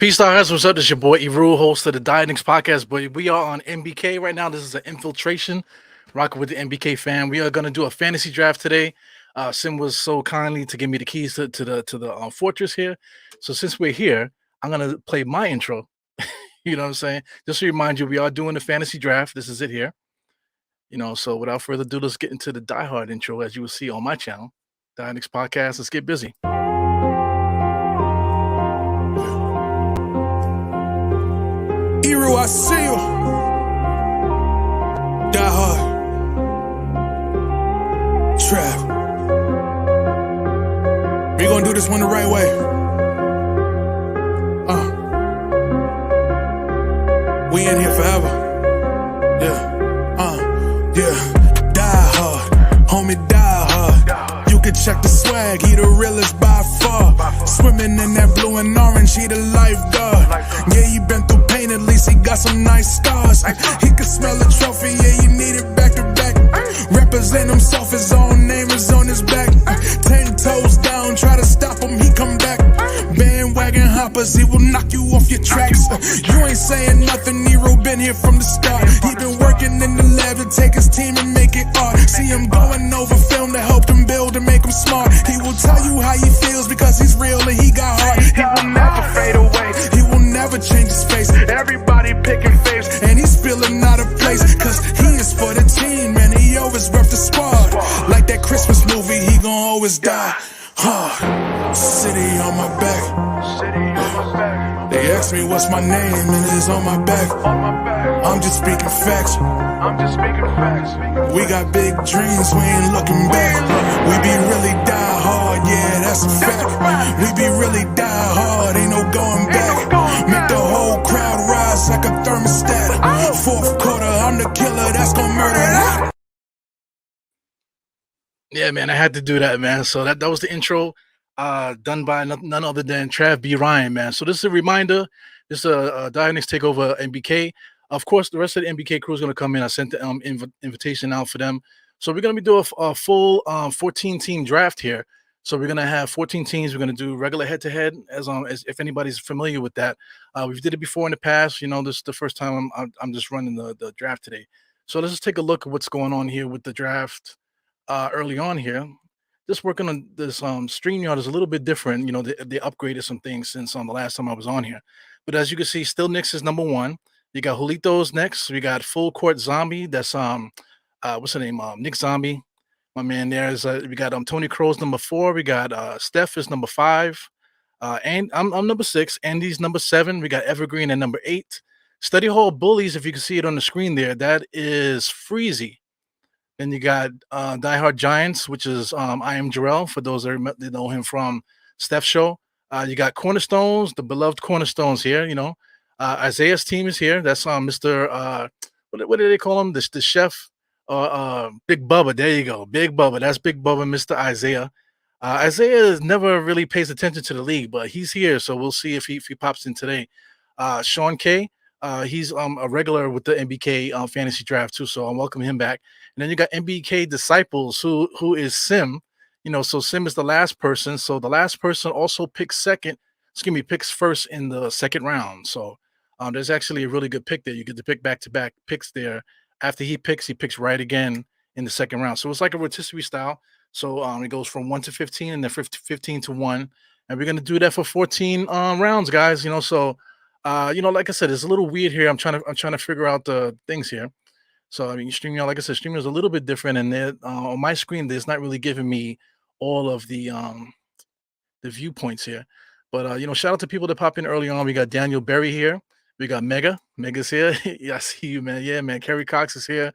Peace out, guys. What's up? This is your boy Eru, host of the Knicks podcast. But we are on NBK right now. This is an infiltration, rocking with the NBK fam. We are gonna do a fantasy draft today. Sim was so kindly to give me the keys to the fortress here. So since we're here, I'm gonna play my intro. You know what I'm saying? Just to remind you, we are doing the fantasy draft. This is it here. So without further ado, let's get into the diehard intro, as you will see on my channel, Knicks podcast. Let's get busy. Eru, I see you. Die hard. Trap. We gonna do this one the right way. We in here forever. Yeah. Die hard. Homie, die hard. You can check the swag, he the realest by far. Swimming in that blue and orange, he the lifeguard. Yeah, he been through pain, at least he got some nice scars. He can smell a trophy, yeah, you need it back to back. Represent himself, his own name is on his back. 10 toes down, try to stop him, he come back. Bandwagon hoppers, he will knock you off your tracks. You ain't saying nothing, Nero been here from the start. He been working in the lab to take his team and make it art. See him going over film to help him build and make him smart. He will tell you how he feels because he's real and he got heart. He will never fade away, he will never change his face. Everybody picking faves and he's feeling out of place. Cause he is for the team and he always rep the squad. Like that Christmas movie, he gon' always die hard. City on my back. They ask me what's my name and it's on my back. I'm just speaking facts. We got big dreams, we ain't looking back. We be really die hard, yeah, that's a fact. We be really die hard, ain't no going back. Make the whole crowd rise like a thermostat. Fourth quarter, I'm the killer that's gonna murder that. Yeah, man, I had to do that, man. So that was the intro, done by none other than Trav B. Ryan, man. So this is a reminder. This is a Knicks takeover NBK. Of course, the rest of the NBK crew is going to come in. I sent the invitation out for them. So we're going to be doing a full 14-team draft here. So we're going to have 14 teams. We're going to do regular head-to-head, as if anybody's familiar with that. We've did it before in the past. This is the first time I'm just running the draft today. So let's just take a look at what's going on here with the draft. Early on here, just working on this StreamYard is a little bit different. They upgraded some things since the last time I was on here. But as you can see, still Knicks is number one. You got Julito's next. We got Full Court Zombie. That's what's the name? Nick Zombie. My man there is we got Tony Crow's number 4. We got Steph is number 5. And I'm number 6. Andy's number 7. We got Evergreen at number 8. Study Hall Bullies, if you can see it on the screen there, that is Freezy. Then you got Die Hard Giants, which is I Am Jarrell, for those that know him from Steph's show. You got Cornerstones, the beloved Cornerstones here. Isaiah's team is here. That's Mr. What do they call him? The chef, Big Bubba. There you go, Big Bubba. That's Big Bubba, Mr. Isaiah. Isaiah never really pays attention to the league, but he's here, so we'll see if he pops in today. Sean K. He's a regular with the NBK fantasy draft too, so I'll welcome him back. And then you got NBK Disciples, who is Sim. So Sim is the last person. So the last person also picks first in the second round. So there's actually a really good pick there. You get to pick back-to-back picks there. After he picks right again in the second round. So it's like a rotisserie style. So it goes from 1 to 15 and then 15 to 1. And we're gonna do that for 14 rounds, guys. So like I said, it's a little weird here. I'm trying to figure out the things here. So StreamYard, like I said, StreamYard is a little bit different, and on my screen, there's not really giving me all of the viewpoints here. But shout out to people that pop in early on. We got Daniel Berry here. We got Mega's here. Yeah, I see you, man. Yeah, man. Kerry Cox is here.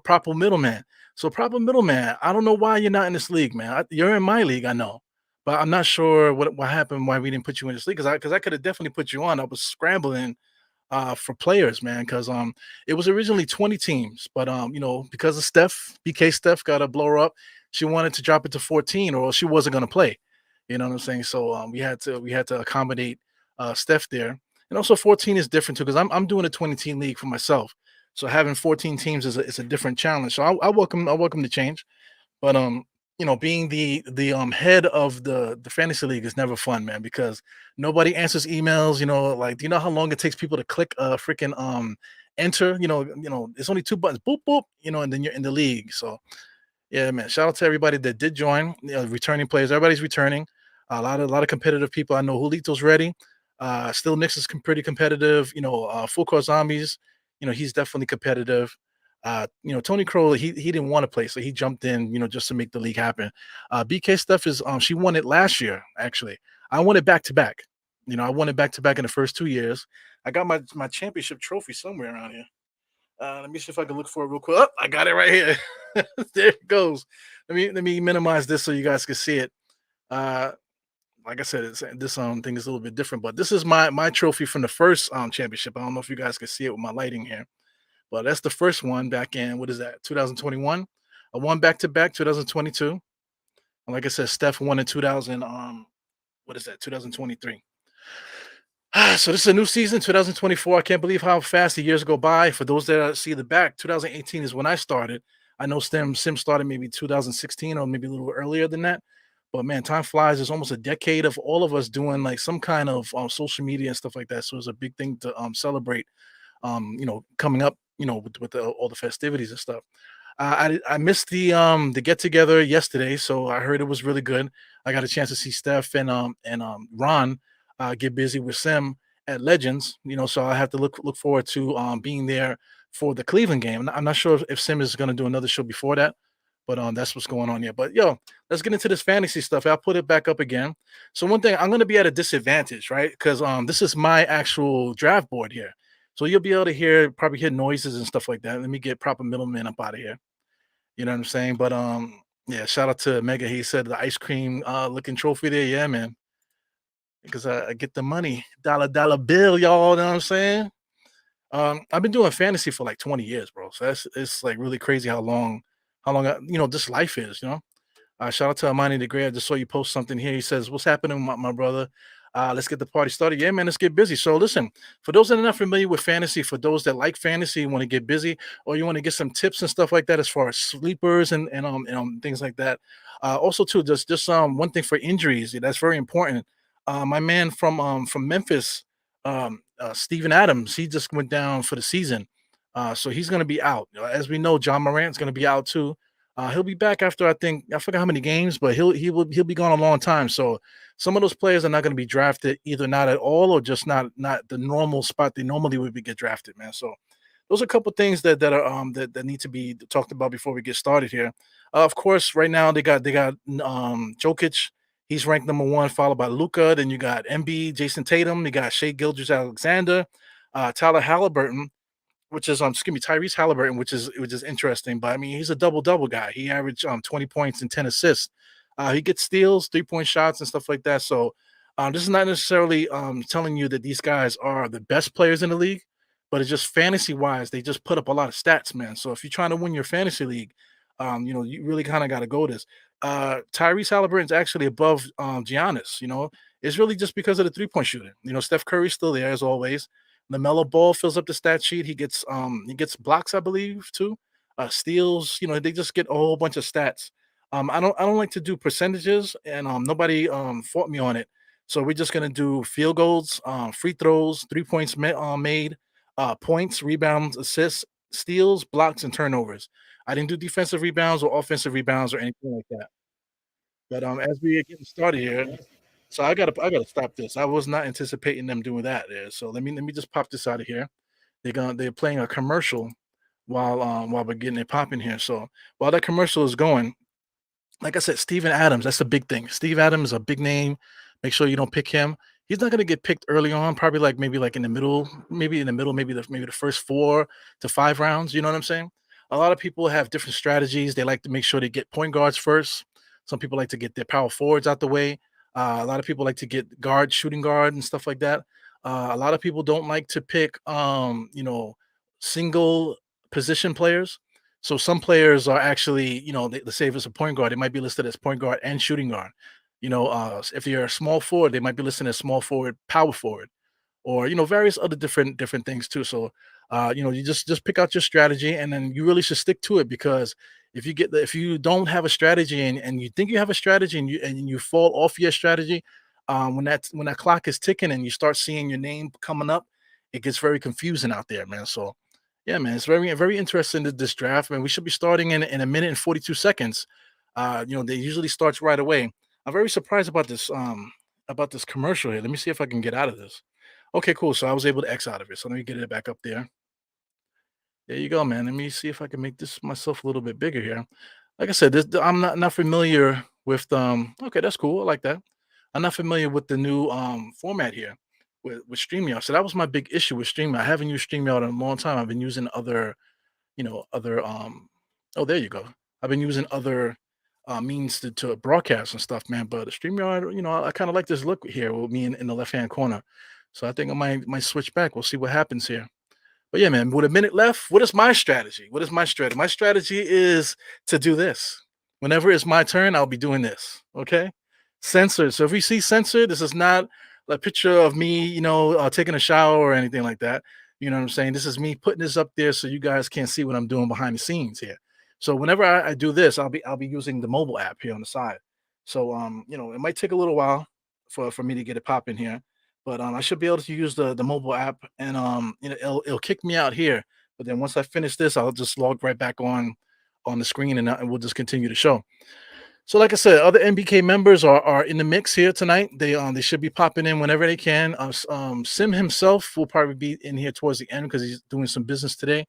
Proper Middleman. So Proper Middleman, I don't know why you're not in this league, man. You're in my league, I know. But I'm not sure what happened, why we didn't put you in this league, because I could have definitely put you on. I was scrambling for players, man, because it was originally 20 teams, but because of Steph got a blower up, she wanted to drop it to 14, or she wasn't going to play. You know what I'm saying? So we had to accommodate Steph there, and also 14 is different too, because I'm doing a 20-team league for myself, so having 14 teams is a different challenge. So I welcome the change, but being the head of the fantasy league is never fun, man, because nobody answers emails. Like, do you know how long it takes people to click a freaking enter? It's only two buttons, boop boop, and then you're in the league. So yeah, man. Shout out to everybody that did join. Returning players. Everybody's returning. A lot of competitive people. I know Julito's ready. Still, Knicks is pretty competitive. Full court zombies. He's definitely competitive. Tony Kroll, he didn't want to play, so he jumped in. Just to make the league happen. BK stuff is she won it last year. Actually, I won it back to back. I won it back to back in the first 2 years. I got my championship trophy somewhere around here. Let me see if I can look for it real quick. Oh, I got it right here. There it goes. Let me minimize this so you guys can see it. Uh, like I said, this thing is a little bit different, but this is my trophy from the first championship. I don't know if you guys can see it with my lighting here, but that's the first one back in what is that 2021. I won back to back 2022, and like I said, Steph won in 2000. What is that 2023? So this is a new season, 2024. I can't believe how fast the years go by. For those that see the back, 2018 is when I started. I know Sim started maybe 2016 or maybe a little earlier than that. But man, time flies. It's almost a decade of all of us doing like some kind of social media and stuff like that. So it's a big thing to celebrate. Coming up, with all the festivities and stuff. I missed the get together yesterday, so I heard it was really good. I got a chance to see Steph and Ron get busy with Sim at Legends. So I have to look forward to being there for the Cleveland game. I'm not sure if Sim is going to do another show before that, but that's what's going on here. But yo, let's get into this fantasy stuff. I'll put it back up again. So one thing, I'm going to be at a disadvantage, right? Because this is my actual draft board here. So you'll be able to probably hear noises and stuff like that. Let me get proper middleman up out of here. You know what I'm saying? But yeah, shout out to Mega. He said the ice cream looking trophy there. Yeah, man. Because I get the money. Dollar bill, y'all. Know what I'm saying? I've been doing fantasy for like 20 years, bro. So it's like really crazy how long this life is. Shout out to Amani the Great. I just saw you post something here. He says, "What's happening, my brother? Let's get the party started." Yeah, man, let's get busy. So listen, for those that are not familiar with fantasy, for those that like fantasy, want to get busy, or you want to get some tips and stuff like that, as far as sleepers and things like that. Also, too, just one thing for injuries. That's very important. My man from Memphis, Steven Adams, he just went down for the season. So he's going to be out. As we know, John Morant's going to be out too. He'll be back after I forgot how many games, but he'll be gone a long time. So some of those players are not going to be drafted either not at all or just not the normal spot they normally would be get drafted, man. So those are a couple things that need to be talked about before we get started here. Of course, right now they got Jokic. He's ranked number one, followed by Luca. Then you got MB, Jason Tatum. You got Shea Gilgeous-Alexander, Tyler Halliburton, which is excuse me, Tyrese Halliburton, which is interesting. But I mean, he's a double guy. He averaged 20 points and 10 assists. He gets steals, 3-point shots, and stuff like that. So this is not necessarily telling you that these guys are the best players in the league, but it's just fantasy wise, they just put up a lot of stats, man. So if you're trying to win your fantasy league, you really kind of got to go this. Tyrese Halliburton's actually above Giannis. It's really just because of the 3-point shooting. Steph Curry's still there as always. LaMelo Ball fills up the stat sheet. He gets blocks, I believe, too. Steals. They just get a whole bunch of stats. I don't like to do percentages, and nobody fought me on it. So we're just gonna do field goals, free throws, 3 points made, points, rebounds, assists, steals, blocks, and turnovers. I didn't do defensive rebounds or offensive rebounds or anything like that. But as we are getting started here, so I gotta stop this. I was not anticipating them doing that there. So let me just pop this out of here. They're playing a commercial while we're getting it popping here. So while that commercial is going, like I said, Steven Adams, that's a big thing. Steve Adams is a big name. Make sure you don't pick him. He's not going to get picked early on, probably like maybe like in the middle, maybe the first 4 to 5 rounds. You know what I'm saying? A lot of people have different strategies. They like to make sure they get point guards first. Some people like to get their power forwards out the way. A lot of people like to get guard, shooting guard, and stuff like that. A lot of people don't like to pick, single position players. So some players are actually, let's say if it's a point guard, it might be listed as point guard and shooting guard. If you're a small forward, they might be listed as small forward, power forward, or various other different things too. So you just pick out your strategy, and then you really should stick to it because if you don't have a strategy and you think you have a strategy and you fall off your strategy, when that clock is ticking and you start seeing your name coming up, it gets very confusing out there, man. So yeah, man, it's very interesting this draft, man. We should be starting in a minute and 42 seconds. They usually starts right away. I'm very surprised about this commercial here. Let me see if I can get out of this. Okay, cool. So I was able to X out of it. So let me get it back up there. There you go, man. Let me see if I can make this myself a little bit bigger here. Like I said, I'm not familiar with okay, that's cool. I like that. I'm not familiar with the new format here with StreamYard. So that was my big issue with StreamYard. I haven't used StreamYard in a long time. I've been using other oh, there you go. I've been using other means to broadcast and stuff, man. But StreamYard, I kind of like this look here with me in the left hand corner. So I think I might switch back. We'll see what happens here. But yeah, man, with a minute left, what is my strategy? What is my strategy? My strategy is to do this. Whenever it's my turn, I'll be doing this. Okay. Censored. So if you see censored, this is not a picture of me, taking a shower or anything like that. You know what I'm saying? This is me putting this up there so you guys can't see what I'm doing behind the scenes here. So whenever I do this, I'll be using the mobile app here on the side. So it might take a little while for me to get it popping here, but I should be able to use the mobile app, and it'll kick me out here. But then once I finish this, I'll just log right back on the screen, and we'll just continue the show. So, like I said, other NBK members are in the mix here tonight. They should be popping in whenever they can. Sim himself will probably be in here towards the end because he's doing some business today.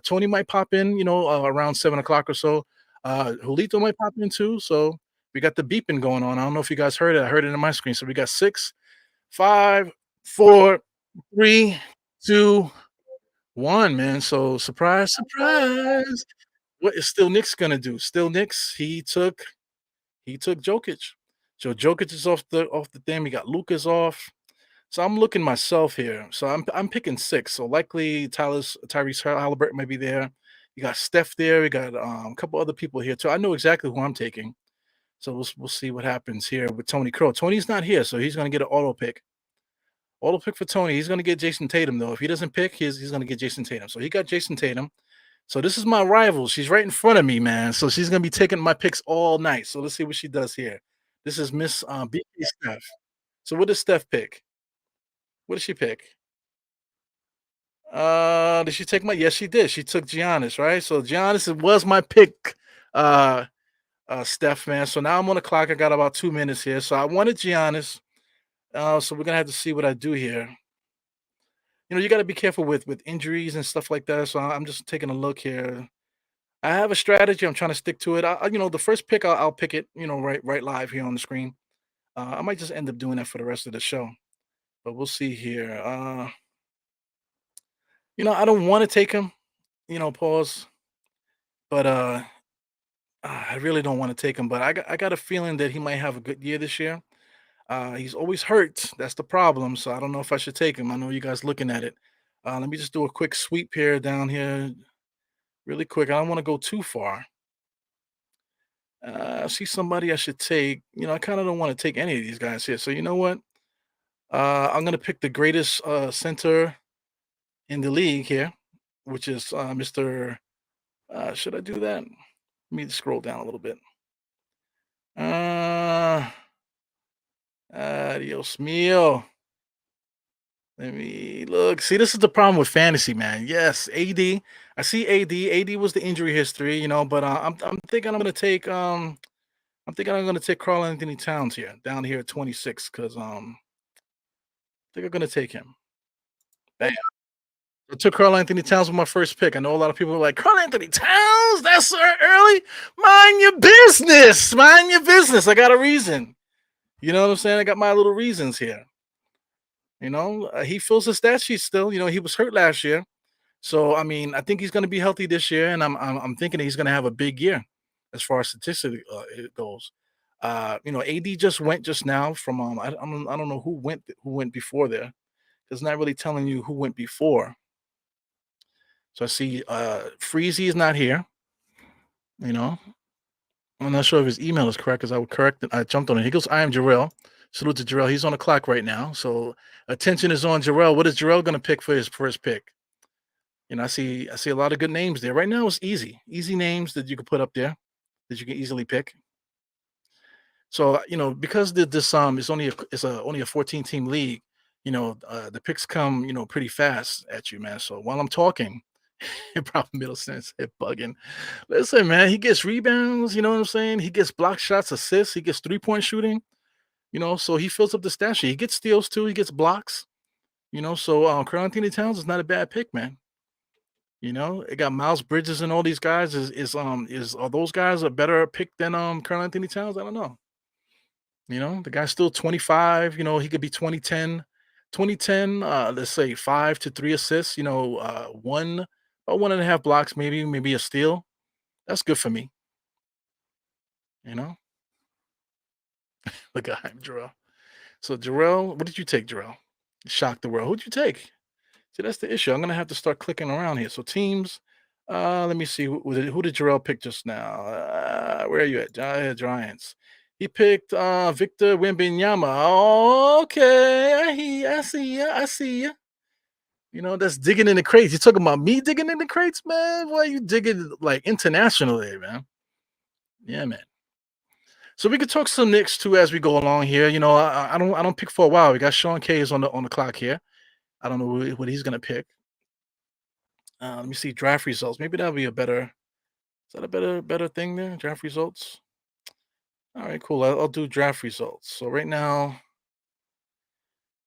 Tony might pop in, around 7 o'clock or so. Julito might pop in too. So we got the beeping going on. I don't know if you guys heard it. I heard it in my screen. So we got 6, 5, 4, 3, 2, 1. Man. So surprise, surprise. What is Still Nick's gonna do? Still Nick's. He took Jokic. So Jokic is off the thing. We got Lucas off. So I'm looking myself here. So I'm picking 6. So likely Tyrese Halliburton might be there. You got Steph there. We got a couple other people here too. I know exactly who I'm taking. So we'll see what happens here with Tony Crow. Tony's not here, so he's gonna get an auto pick. Auto pick for Tony. He's gonna get Jason Tatum though. If he doesn't pick, he's gonna get Jason Tatum. So he got Jason Tatum. So this is my rival. She's right in front of me, man. So she's gonna be taking my picks all night. So let's see what she does here. This is Miss BK Steph. So what does Steph pick? What did she pick? Did she take my? Yes, she did. She took Giannis, right? So Giannis was my pick. Uh, Steph, man. So now I'm on the clock. I got about 2 minutes here. So I wanted Giannis. So we're gonna have to see what I do here. You got to be careful with injuries and stuff like that. So I'm just taking a look here. I have a strategy. I'm trying to stick to it. The first pick, I'll pick it. Right live here on the screen. I might just end up doing that for the rest of the show, but we'll see here. I don't want to take him. Pause. But I really don't want to take him. But I got a feeling that he might have a good year this year. He's always hurt. That's the problem. So I don't know if I should take him. I know you guys looking at it. Let me just do a quick sweep here down here, really quick. I don't want to go too far. I see somebody I should take. I kind of don't want to take any of these guys here. So you know what? I'm gonna pick the greatest center in the league here, which is Mr. Should I do that? Let me scroll down a little bit. Dios mío. Let me look. See, this is the problem with fantasy, man. Yes, AD. I see AD. AD was the injury history, but I'm thinking I'm gonna take Carl Anthony Towns here, down here at 26, because I think I'm gonna take him. Bam. I took Carl Anthony Towns with my first pick. I know a lot of people are like, Carl Anthony Towns, that's so early. Mind your business. Mind your business. I got a reason. You know what I'm saying? I got my little reasons here. He fills the stat sheet still. He was hurt last year. So I mean, I think he's going to be healthy this year, and I'm thinking he's going to have a big year as far as statistically it goes. AD just went just now from I don't know who went before there. It's not really telling you who went before. So I see Freezy is not here. I'm not sure if his email is correct because I would correct it. I jumped on it. He goes, I am Jarrell. Salute to Jarrell. He's on the clock right now. So attention is on Jarrell. What is Jarrell going to pick for his first pick? I see a lot of good names there. Right now it's easy names that you could put up there that you can easily pick. So, because this is only a 14 team league, the picks come, pretty fast at you, man. So while I'm talking, Proper middle sense, hit bugging. Listen, man, he gets rebounds, you know what I'm saying? He gets block shots, assists, he gets three-point shooting, so he fills up the stat sheet. He gets steals too, he gets blocks, so Karl Anthony Towns is not a bad pick, man. It got Miles Bridges and all these guys. Is are those guys a better pick than Karl Anthony Towns? I don't know. The guy's still 25, he could be 2010, let's say 5 to 3 assists, about one and a half blocks, maybe a steal. That's good for me, you know? Look at him, Jarrell. So Jarrell, what did you take, Jarrell? Shock the world. Who'd you take? See, that's the issue. I'm gonna have to start clicking around here. So teams, let me see who did Jarrell pick just now? Where are you at? Giants. He picked Victor Wembanyama. Oh, okay. I see ya. I see ya. That's digging in the crates. You talking about me digging in the crates, man? Why you digging like internationally, man? Yeah, man. So we could talk some Knicks too as we go along here. I don't pick for a while. We got Sean K is on the clock here. I don't know what he's gonna pick. Let me see draft results. Maybe that'll be a better. Is that a better thing there? Draft results. All right, cool. I'll do draft results. So right now,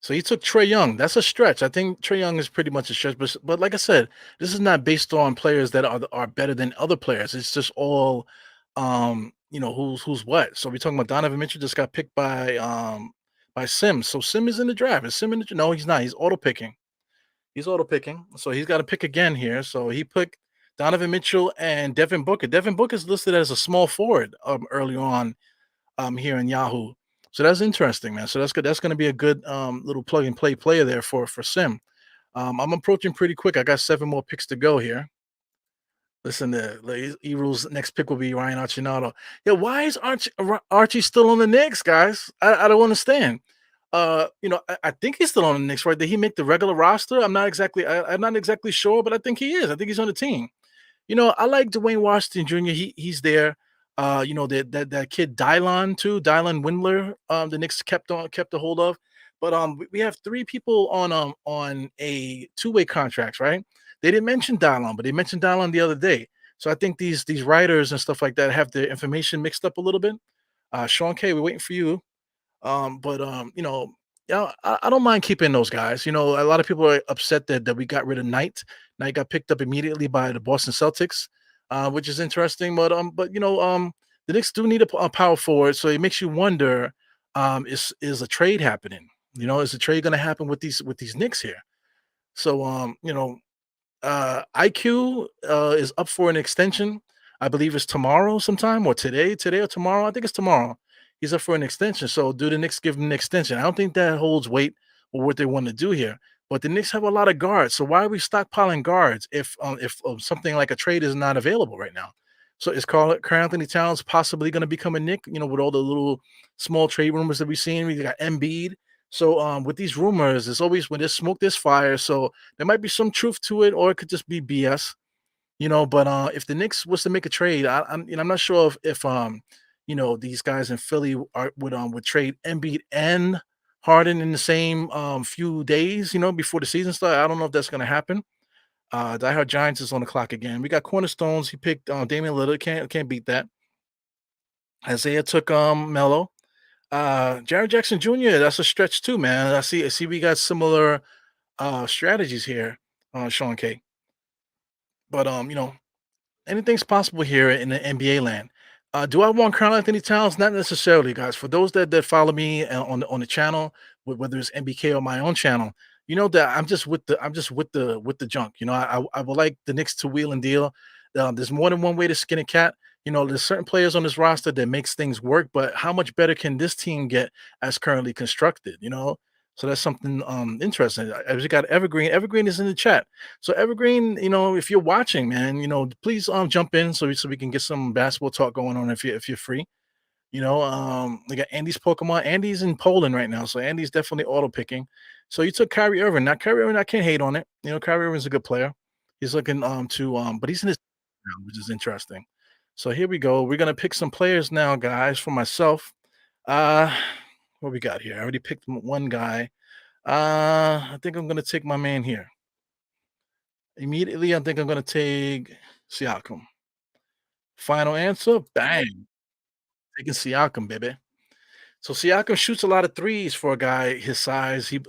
so he took Trey Young. That's a stretch. I think Trey Young is pretty much a stretch. But like I said, this is not based on players that are better than other players. It's just all, who's what. So we're talking about Donovan Mitchell just got picked by Sims. So Sim is in the draft. Is Sim in the? No, he's not. He's auto picking. He's auto picking. So he's got to pick again here. So he picked Donovan Mitchell and Devin Booker. Devin Booker is listed as a small forward early on here in Yahoo. So that's interesting, man. So that's good. That's going to be a good little plug and play player there for Sim. I'm approaching pretty quick. I got 7 more picks to go here. Listen, the Eagles' next pick will be Ryan Archinato. Yeah, why is Archie still on the Knicks, guys? I don't understand. I think he's still on the Knicks, right? Did he make the regular roster? I'm not exactly sure, but I think he is. I think he's on the team. I like Dwayne Washington Jr. He's there. That kid Dylon too, Dylon Windler. The Knicks kept a hold of, but we have 3 people on a two-way contracts, right? They didn't mention Dylon, but they mentioned Dylon the other day. So I think these writers and stuff like that have the information mixed up a little bit. Sean K, we're waiting for you. Yeah, I don't mind keeping those guys. A lot of people are upset that we got rid of Knight. Knight got picked up immediately by the Boston Celtics, which is interesting. But the Knicks do need a power forward, so it makes you wonder: is a trade happening? Is a trade going to happen with these Knicks here? So IQ is up for an extension. I believe it's tomorrow sometime or today or tomorrow. I think it's tomorrow. He's up for an extension. So do the Knicks give him an extension? I don't think that holds weight for what they want to do here. But the Knicks have a lot of guards. So why are we stockpiling guards if something like a trade is not available right now? So is Karl Anthony Towns possibly going to become a Knick? With all the little small trade rumors that we've seen. We got Embiid. So with these rumors, it's always when there's smoke, there's fire. So there might be some truth to it, or it could just be BS. But if the Knicks was to make a trade, I'm not sure if these guys in Philly would trade Embiid and Harden in the same few days, before the season starts. I don't know if that's going to happen. Die Hard Giants is on the clock again. We got cornerstones. He picked Damian Lillard. Can't beat that. Isaiah took Melo. Jared Jackson Jr. That's a stretch too, man. I see. We got similar strategies here, Sean K. But anything's possible here in the NBA land. Do I want Karl Anthony Towns? Not necessarily, guys. For those that follow me on the channel, whether it's NBK or my own channel, you know that I'm just with the junk. I would like the Knicks to wheel and deal. There's more than one way to skin a cat. There's certain players on this roster that makes things work, but how much better can this team get as currently constructed? So that's something interesting. I just got Evergreen. Evergreen is in the chat. So Evergreen, if you're watching, man, please jump in so we can get some basketball talk going on if you're free. We got Andy's Pokemon. Andy's in Poland right now, so Andy's definitely auto picking. So you took Kyrie Irving. Now Kyrie Irving, I can't hate on it. Kyrie Irving's a good player. He's looking to but he's in his now, which is interesting. So here we go. We're gonna pick some players now, guys, for myself. Uh what we got here? I already picked one guy. I think I'm gonna take my man here. Immediately, I think I'm gonna take Siakam. Final answer, bang. Taking Siakam, baby. So Siakam shoots a lot of threes for a guy his size. He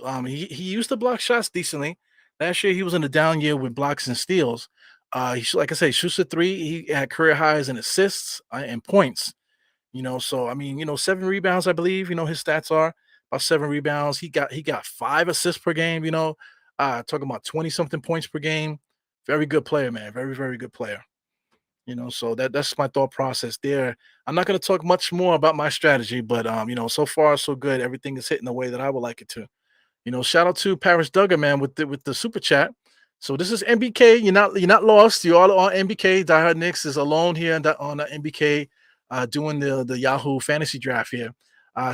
used to block shots decently. Last year he was in a down year with blocks and steals. Like I say, shoots a three. He had career highs in assists and points. So I mean, 7 rebounds, I believe. His stats are about 7 rebounds. He got 5 assists per game. Talking about 20 something points per game. Very good player, man. Very very good player. So that's my thought process there. I'm not going to talk much more about my strategy, but so far so good. Everything is hitting the way that I would like it to. Shout out to Paris Duggar, man, with the super chat. So this is NBK. You're not lost. You all on NBK. Diehard Knicks is alone here on NBK, doing the Yahoo fantasy draft here.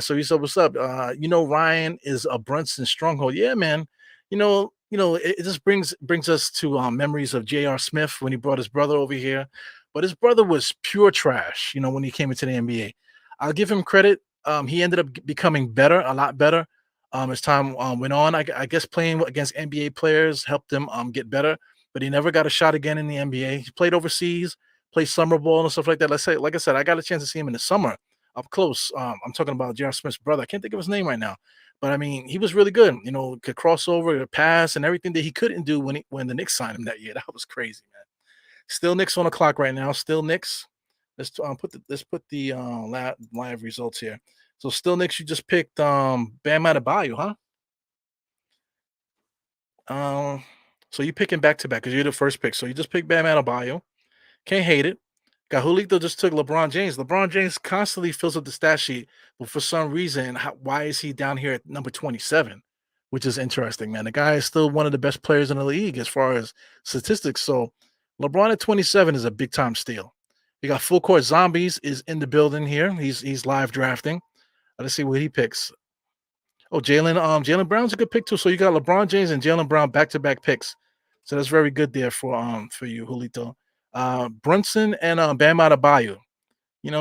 So he said, "What's up? Ryan is a Brunson stronghold. Yeah, man. It just brings us to memories of J.R. Smith when he brought his brother over here, but his brother was pure trash. When he came into the NBA, I'll give him credit. He ended up becoming better, a lot better as time went on. I guess playing against NBA players helped him get better, but he never got a shot again in the NBA. He played overseas, played summer ball and stuff like that. Like I said, I got a chance to see him in the summer up close. I'm talking about J.R. Smith's brother. I can't think of his name right now, but I mean, he was really good. Could cross over, could pass, and everything that he couldn't do when the Knicks signed him that year. That was crazy, man. Still Knicks on the clock right now. Still Knicks. Let's put the live results here. So still Knicks, you just picked Bam Adebayo, huh? Um, so you picking back to back because you're the first pick. So you just picked Bam Adebayo. Can't hate it. Julito just took LeBron James. LeBron James constantly fills up the stat sheet, but for some reason, why is he down here at number 27? Which is interesting, man. The guy is still one of the best players in the league as far as statistics. So LeBron at 27 is a big time steal. You got full court zombies is in the building here. He's live drafting. Let's see what he picks. Oh, Jalen Brown's a good pick too. So you got LeBron James and Jalen Brown back to back picks. So that's very good there for you, Julito. Brunson and Bam Adebayo.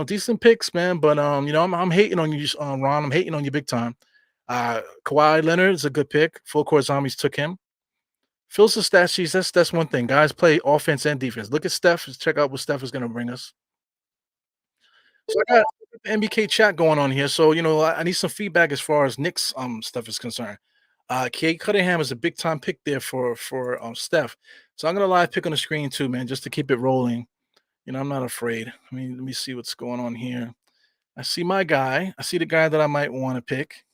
Decent picks, man. But I'm hating on you, Ron. I'm hating on you big time. Kawhi Leonard is a good pick. Full court zombies took him. Fills the stat sheets. That's one thing. Guys play offense and defense. Look at Steph. Let's check out what Steph is going to bring us. So I got the NBK chat going on here. So I need some feedback as far as Knicks stuff is concerned. Kate Cunningham is a big time pick there for Steph. So I'm gonna live pick on the screen too, man, just to keep it rolling. I'm not afraid. Let me see what's going on here. I see my guy. I see the guy that I might want to pick.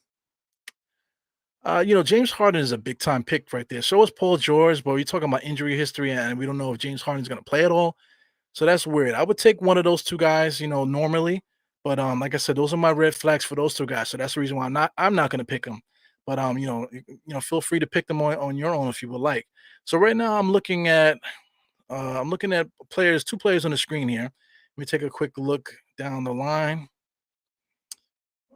James Harden is a big time pick right there. So is Paul George, but we're talking about injury history, and we don't know if James Harden's gonna play at all. So that's weird. I would take one of those two guys, normally, but like I said, those are my red flags for those two guys. So that's the reason why I'm not going to pick them. But feel free to pick them on your own if you would like. So right now I'm looking at players, two players on the screen here. Let me take a quick look down the line.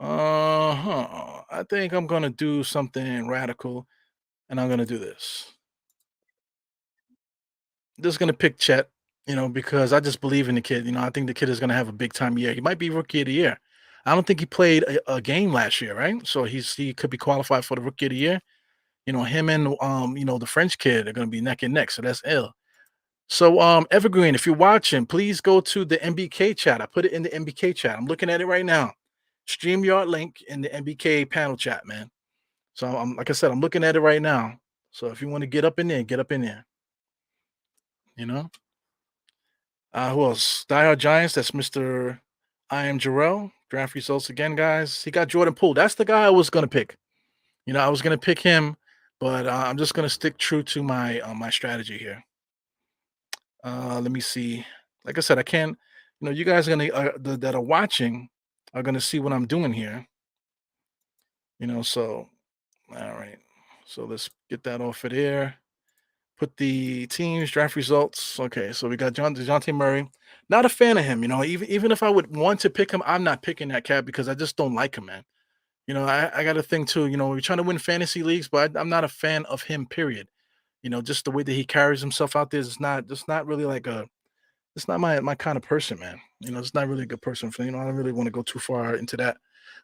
I think I'm gonna do something radical, and I'm gonna do this. Just gonna pick Chet, because I just believe in the kid. I think the kid is gonna have a big time year. He might be rookie of the year. I don't think he played a game last year, right? So he could be qualified for the rookie of the year. Him and the French kid are gonna be neck and neck. So that's ill. So Evergreen, if you're watching, please go to the NBK chat. I put it in the NBK chat. I'm looking at it right now. StreamYard link in the NBK panel chat, man. So like I said, I'm looking at it right now. So if you want to get up in there, get up in there. You know. Who else? Diehard Giants. That's Mr. I am Jarrell. Draft results again, guys. He got Jordan Poole. That's the guy I was gonna pick. I was gonna pick him, but I'm just gonna stick true to my strategy here. Let me see. Like I said, I can't. You guys are gonna that are watching are gonna see what I'm doing here. So all right. So let's get that off of there. Put the teams draft results. Okay, so we got DeJounte Murray. Not a fan of him. Even if I would want to pick him, I'm not picking that cat because I just don't like him, man. I got a thing too. We're trying to win fantasy leagues, but I'm not a fan of him. Period. Just the way that he carries himself out there is not just not really like a it's not my kind of person, man. It's not really a good person for I don't really want to go too far into that.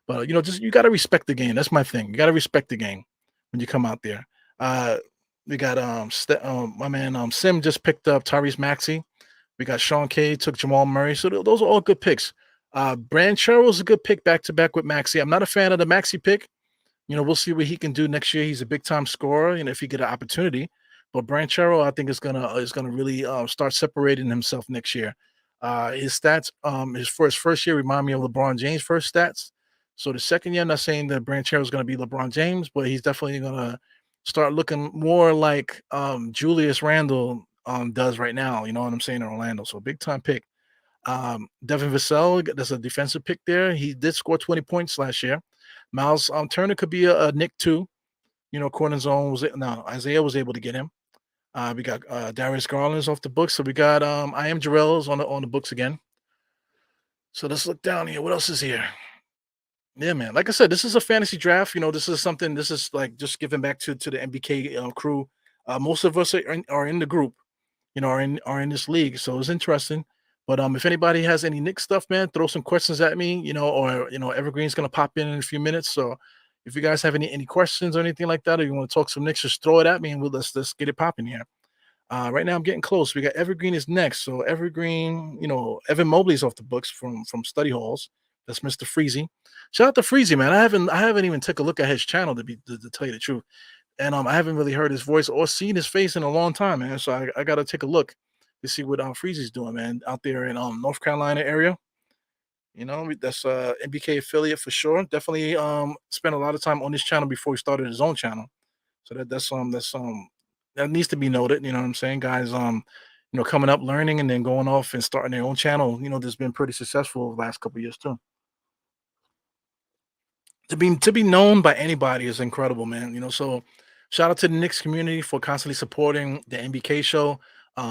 But just you gotta respect the game. That's my thing. You gotta respect the game when you come out there. Uh we got my man Sim just picked up Tyrese Maxey. We got Sean K took Jamal Murray. So those are all good picks. Brand Cheryl's a good pick back to back with Maxey. I'm not a fan of the Maxey pick. We'll see what he can do next year. He's a big time scorer, if he get an opportunity. But Branchero, I think is gonna really start separating himself next year. His stats, his for his first year remind me of LeBron James' first stats. So the second year, I'm not saying that Branchero is gonna be LeBron James, but he's definitely gonna start looking more like Julius Randle does right now. You know what I'm saying in Orlando. So big time pick. Devin Vassell, there's a defensive pick there. He did score 20 points last year. Miles Turner could be a Nick too. Corner zone was no Isaiah was able to get him. We got Darius Garland's off the books, so we got I am Jarrell's on the books again. So let's look down here. What else is here? Yeah, man. Like I said, this is a fantasy draft. This is something. This is like just giving back to the NBK crew. Most of us are in the group. Are in this league. So it's interesting. But if anybody has any Knicks stuff, man, throw some questions at me, or Evergreen's gonna pop in a few minutes. So if you guys have any questions or anything like that, or you want to talk some Knicks, just throw it at me and let's get it popping here. Right now I'm getting close. We got Evergreen is next. So Evergreen, Evan Mobley's off the books from study halls. That's Mr. Freezy. Shout out to Freezy, man. I haven't even took a look at his channel to tell you the truth. And I haven't really heard his voice or seen his face in a long time, man. So I gotta take a look to see what Freezy's doing, man, out there in North Carolina area. That's NBK affiliate for sure. Definitely spent a lot of time on this channel before he started his own channel. So that needs to be noted. You know what I'm saying? Guys, coming up, learning, and then going off and starting their own channel, that's been pretty successful the last couple of years too. To be known by anybody is incredible, man. So shout out to the Knicks community for constantly supporting the NBK show,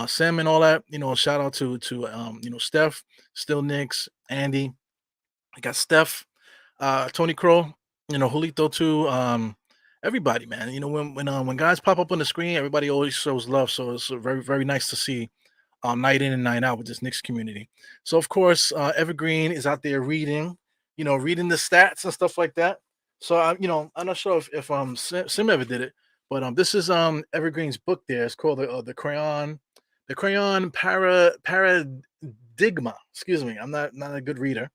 Sam and all that. Shout out to Steph, still Knicks, Andy. I got Steph, Tony Crow, Julito too. Everybody, man. When guys pop up on the screen, everybody always shows love. So it's very very nice to see night in and night out with this Knicks community. So of course, Evergreen is out there reading, reading the stats and stuff like that. So I'm not sure if Sim ever did it, but this is Evergreen's book. There, it's called the crayon paradigma. Excuse me, I'm not a good reader,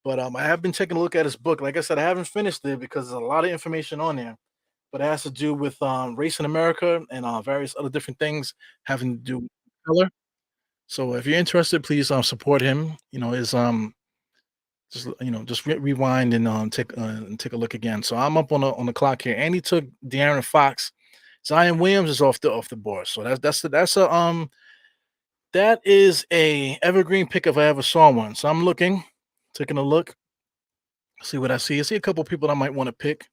but I have been taking a look at his book. Like I said, I haven't finished it because there's a lot of information on there, but it has to do with race in America and various other different things having to do with color. So if you're interested, please support him. Is just rewind and take a look again. So I'm up on the clock here. Andy took De'Aaron Fox. Zion Williams is off the board. So that is a evergreen pick if I ever saw one. So I'm taking a look, see what I see. I see a couple people I might want to pick.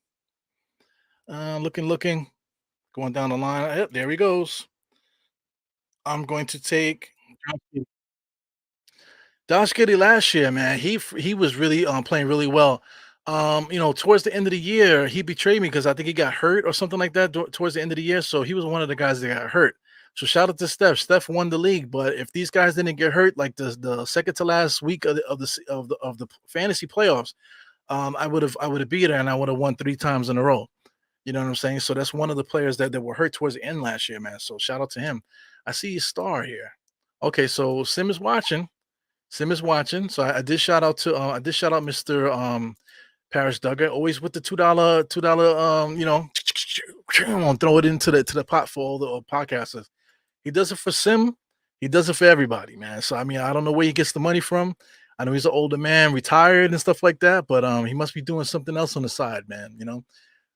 Looking, going down the line. Yep, there he goes. I'm going to take Josh Giddey last year, man, he was really playing really well. Towards the end of the year, he betrayed me because I think he got hurt or something like that towards the end of the year. So he was one of the guys that got hurt. So shout out to Steph. Steph won the league, but if these guys didn't get hurt, like the second to last week of the fantasy playoffs, I would have beat her and I would have won 3 times in a row. You know what I'm saying? So that's one of the players that were hurt towards the end last year, man. So shout out to him. I see his star here. Okay, so Sim is watching. Sim is watching. So I did shout out Mr. Paris Duggar, always with the $2, throw it into the pot for all the podcasters. He does it for Sim. He does it for everybody, man. So I mean, I don't know where he gets the money from. I know he's an older man, retired and stuff like that, but he must be doing something else on the side, man.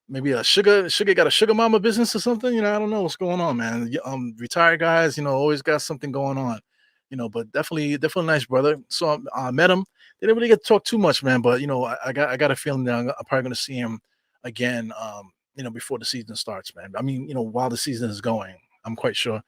Maybe a sugar got a sugar mama business or something. I don't know what's going on, man. Retired guys, always got something going on. But definitely nice brother. So I met him. Didn't really get to talk too much, man. But I got a feeling that I'm probably gonna see him again. Before the season starts, man. I mean, while the season is going, I'm quite sure.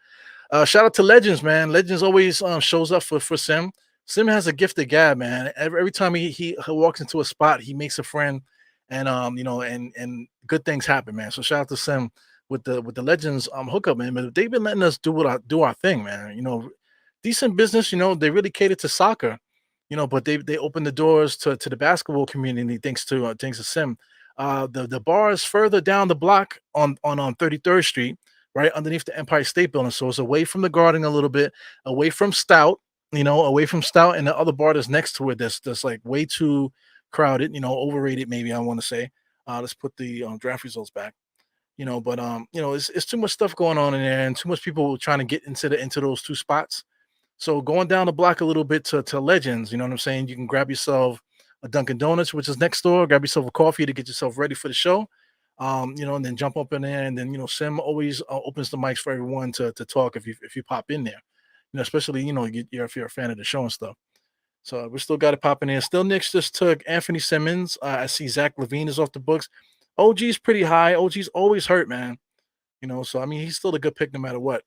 Shout out to Legends, man. Legends always shows up for Sim. Sim has a gift of gab, man. Every time he walks into a spot, he makes a friend, and and good things happen, man. So shout out to Sim with the Legends hookup, man. But they've been letting us do our thing, man. Decent business. They really cater to soccer. But they open the doors to the basketball community thanks to Sim. The bar is further down the block on 33rd Street, right underneath the Empire State Building. So it's away from the Garden a little bit, away from Stout, away from Stout, and the other bar that's next to it that's like way too crowded, overrated maybe I want to say. Let's put the draft results back. It's too much stuff going on in there and too much people trying to get into those two spots. So going down the block a little bit to Legends, you know what I'm saying? You can grab yourself a Dunkin' Donuts, which is next door, grab yourself a coffee to get yourself ready for the show. And then jump up in there, and then Sim always opens the mics for everyone to talk if you pop in there. Especially if you're a fan of the show and stuff. So we still got it popping in. Still, Knicks just took Anthony Simmons. I see Zach Levine is off the books. OG's pretty high. OG's always hurt, man. So I mean he's still a good pick no matter what.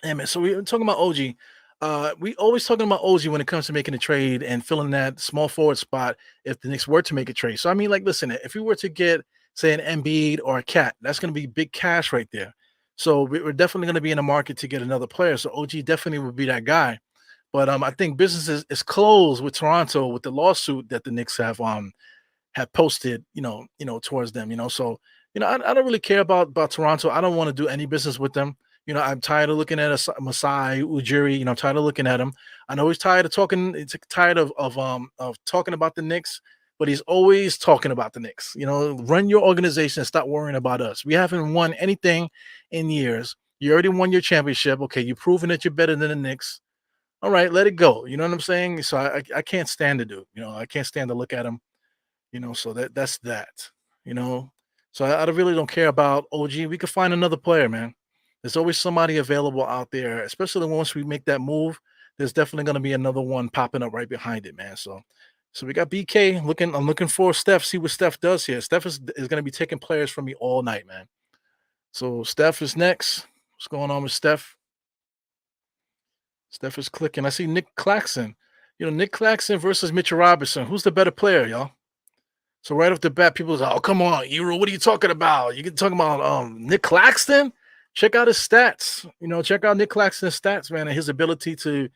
Yeah, man. So we were talking about OG. We always talking about OG when it comes to making a trade and filling that small forward spot if the Knicks were to make a trade. So I mean, like, listen, if we were to get, say, an Embiid or a Cat, that's going to be big cash right there. So we're definitely going to be in the market to get another player. So OG definitely would be that guy. But I think business is closed with Toronto with the lawsuit that the Knicks have posted, towards them, So, I don't really care about Toronto. I don't want to do any business with them. I'm tired of looking at Masai Ujiri. I'm tired of looking at him. I know he's tired of talking. He's tired of talking about the Knicks, but he's always talking about the Knicks. Run your organization and stop worrying about us. We haven't won anything in years. You already won your championship. Okay, you've proven that you're better than the Knicks. All right, let it go. You know what I'm saying? So I can't stand the dude. I can't stand to look at him. So that's that. You know, so I really don't care about OG. We could find another player, man. There's always somebody available out there, especially once we make that move. There's definitely going to be another one popping up right behind it, man. So we got BK looking. I'm looking for Steph. See what Steph does here. Steph is going to be taking players from me all night, man. So Steph is next. What's going on with Steph? Steph is clicking. I see Nick Claxton. Nick Claxton versus Mitchell Robinson. Who's the better player, y'all? So right off the bat, people say, "Oh, come on, Euro, what are you talking about? You can talk about Nick Claxton? Check out his stats. Check out Nick Claxton's stats, man, and his ability to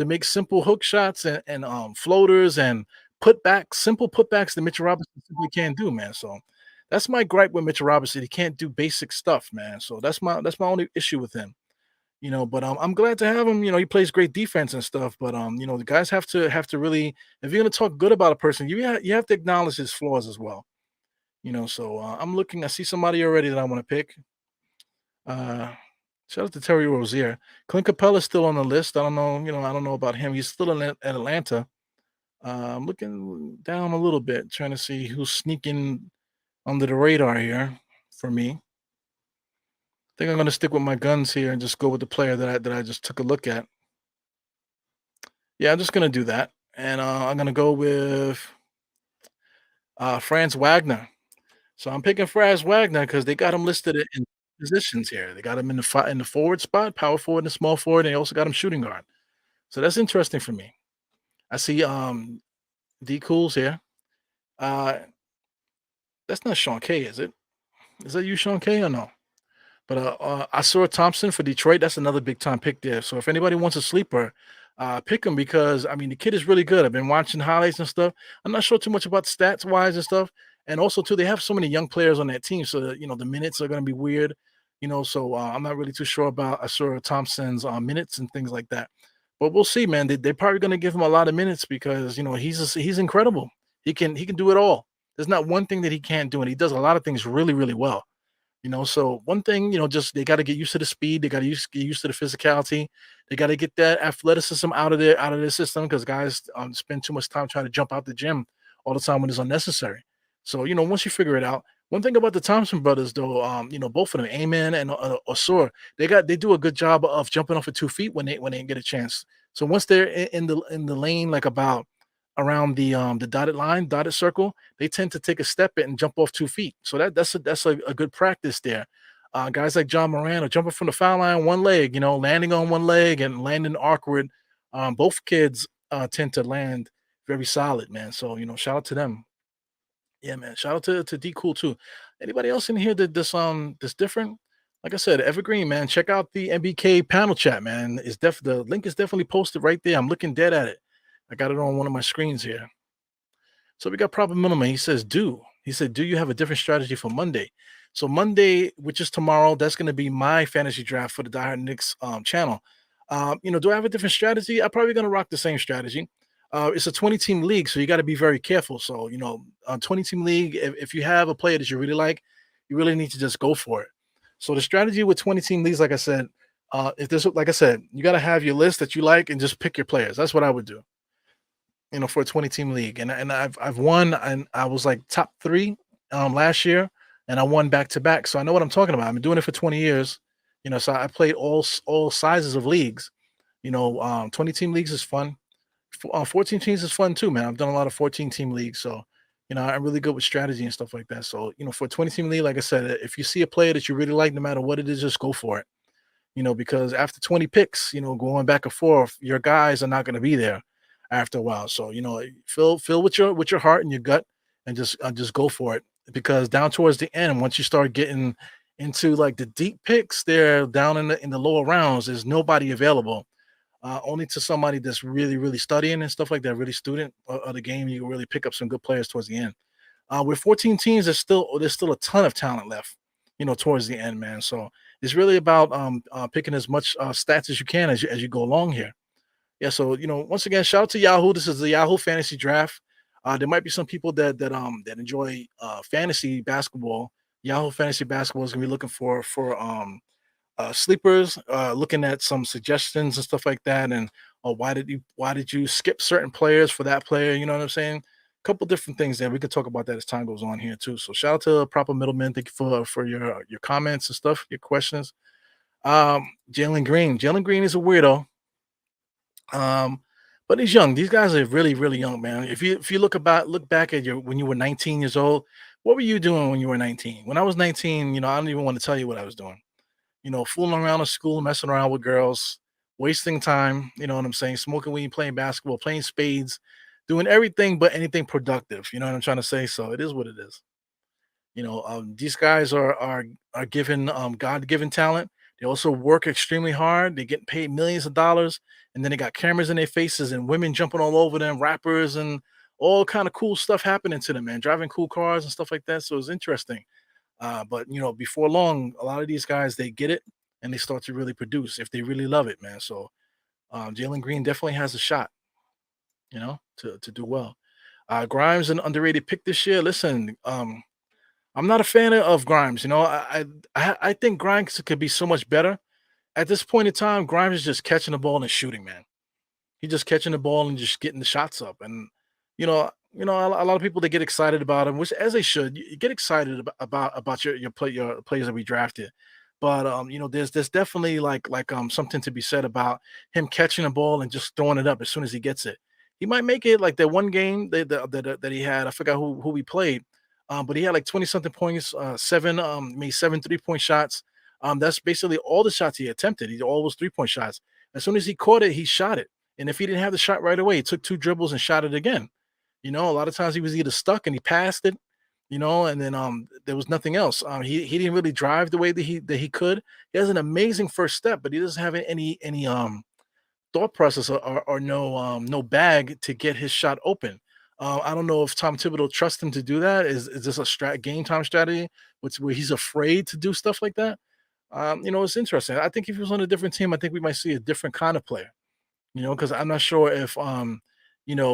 make simple hook shots and floaters and putbacks, simple putbacks that Mitchell Robinson simply can't do, man. So that's my gripe with Mitchell Robinson. He can't do basic stuff, man. So that's my only issue with him. But I'm glad to have him. He plays great defense and stuff. But the guys have to really, if you're gonna talk good about a person, you have to acknowledge his flaws as well. So I'm looking. I see somebody already that I want to pick. Shout out to Terry Rozier. Clint Capella's still on the list. I don't know. I don't know about him. He's still in at Atlanta. I'm looking down a little bit, trying to see who's sneaking under the radar here for me. I think I'm going to stick with my guns here and just go with the player that I just took a look at. Yeah, I'm just going to do that, and I'm going to go with Franz Wagner. So I'm picking Franz Wagner because they got him listed in positions here. They got him in the forward spot, power forward, and small forward, and they also got him shooting guard. So that's interesting for me. I see D Cools here. Uh, that's not Sean K, is it? Is that you, Sean K, or no? But I saw Thompson for Detroit. That's another big time pick there. So if anybody wants a sleeper, pick him because I mean the kid is really good. I've been watching highlights and stuff. I'm not sure too much about stats wise and stuff. And also too, they have so many young players on that team, so that, the minutes are going to be weird. So I'm not really too sure about Asura Thompson's minutes and things like that. But we'll see, man. They're probably going to give him a lot of minutes because he's incredible. He can do it all. There's not one thing that he can't do, and he does a lot of things really really well. So one thing, just they got to get used to the speed. They got to get used to the physicality. They got to get that athleticism out of their system because guys spend too much time trying to jump out the gym all the time when it's unnecessary. So once you figure it out, one thing about the Thompson brothers, though, both of them, Amen and Osor, they do a good job of jumping off of 2 feet when they get a chance. So once they're in the lane, like about around the dotted line, dotted circle, they tend to take a step and jump off 2 feet. So that's a good practice there. Guys like John Moran are jumping from the foul line one leg, landing on one leg and landing awkward. Both kids tend to land very solid, man. So shout out to them. Yeah, man. Shout out to D Cool too. Anybody else in here that this different? Like I said, Evergreen, man. Check out the NBK panel chat, man. The link is definitely posted right there. I'm looking dead at it. I got it on one of my screens here. So we got proper minimum. He says, do. He said, do you have a different strategy for Monday? So Monday, which is tomorrow, that's going to be my fantasy draft for the Die Hard Knicks channel. Do I have a different strategy? I'm probably going to rock the same strategy. It's a 20 team league, so you got to be very careful. So, a 20 team league, if you have a player that you really like, you really need to just go for it. So the strategy with 20 team leagues, like I said, if there's like I said, you got to have your list that you like and just pick your players. That's what I would do, for a 20 team league. And I've won, and I was like top 3 last year, and I won back to back. So I know what I'm talking about. I've been doing it for 20 years. So I played all sizes of leagues. 20 team leagues is fun. 14 teams is fun too, man. I've done a lot of 14 team leagues, so I'm really good with strategy and stuff like that. So for a 20 team league, like I said, if you see a player that you really like, no matter what it is, just go for it. Because after 20 picks, going back and forth, your guys are not going to be there after a while. So, feel with your heart and your gut, and just go for it. Because down towards the end, once you start getting into like the deep picks, there down in the lower rounds, there's nobody available. Only to somebody that's really, really studying and stuff like that, really student of the game, you can really pick up some good players towards the end. With 14 teams, there's still a ton of talent left, towards the end, man. So it's really about picking as much stats as you can as you go along here. Yeah. So once again, shout out to Yahoo. This is the Yahoo Fantasy Draft. There might be some people that enjoy fantasy basketball. Yahoo Fantasy Basketball is gonna be looking for sleepers, looking at some suggestions and stuff like that, and why did you skip certain players for that player? You know what I'm saying? A couple different things there. We could talk about that as time goes on here too. So shout out to Proper Middleman. Thank you for your comments and stuff, your questions. Jalen Green. Jalen Green is a weirdo. Um, but he's young. These guys are really, really young, man. If you look back at your when you were 19 years old, what were you doing when you were 19? When I was 19, I don't even want to tell you what I was doing. Fooling around in school, messing around with girls, wasting time, you know what I'm saying? Smoking weed, playing basketball, playing spades, doing everything but anything productive. You know what I'm trying to say? So it is what it is. These guys are given God-given talent. They also work extremely hard. They get paid millions of dollars, and then they got cameras in their faces and women jumping all over them, rappers and all kind of cool stuff happening to them, man, driving cool cars and stuff like that. So it's interesting. But before long, a lot of these guys they get it and they start to really produce if they really love it, man. So Jalen Green definitely has a shot, to do well. Grimes an underrated pick this year. Listen, I'm not a fan of Grimes. I think Grimes could be so much better. At this point in time, Grimes is just catching the ball and shooting, man. He's just catching the ball and just getting the shots up. And a lot of people they get excited about him, which as they should. You get excited about your players that we drafted. But there's definitely something to be said about him catching the ball and just throwing it up as soon as he gets it. He might make it like that one game that he had. I forgot who he played, but he had like 20 something points, made 7 3-point shots. That's basically all the shots he attempted. He all was 3-point shots. As soon as he caught it, he shot it. And if he didn't have the shot right away, he took 2 dribbles and shot it again. A lot of times he was either stuck and he passed it, and then there was nothing else. He didn't really drive the way that he could. He has an amazing first step, but he doesn't have any thought process or no bag to get his shot open. I don't know if Tom Thibodeau trusts him to do that. Is this a game time strategy, where he's afraid to do stuff like that? It's interesting. I think if he was on a different team, I think we might see a different kind of player. Because I'm not sure if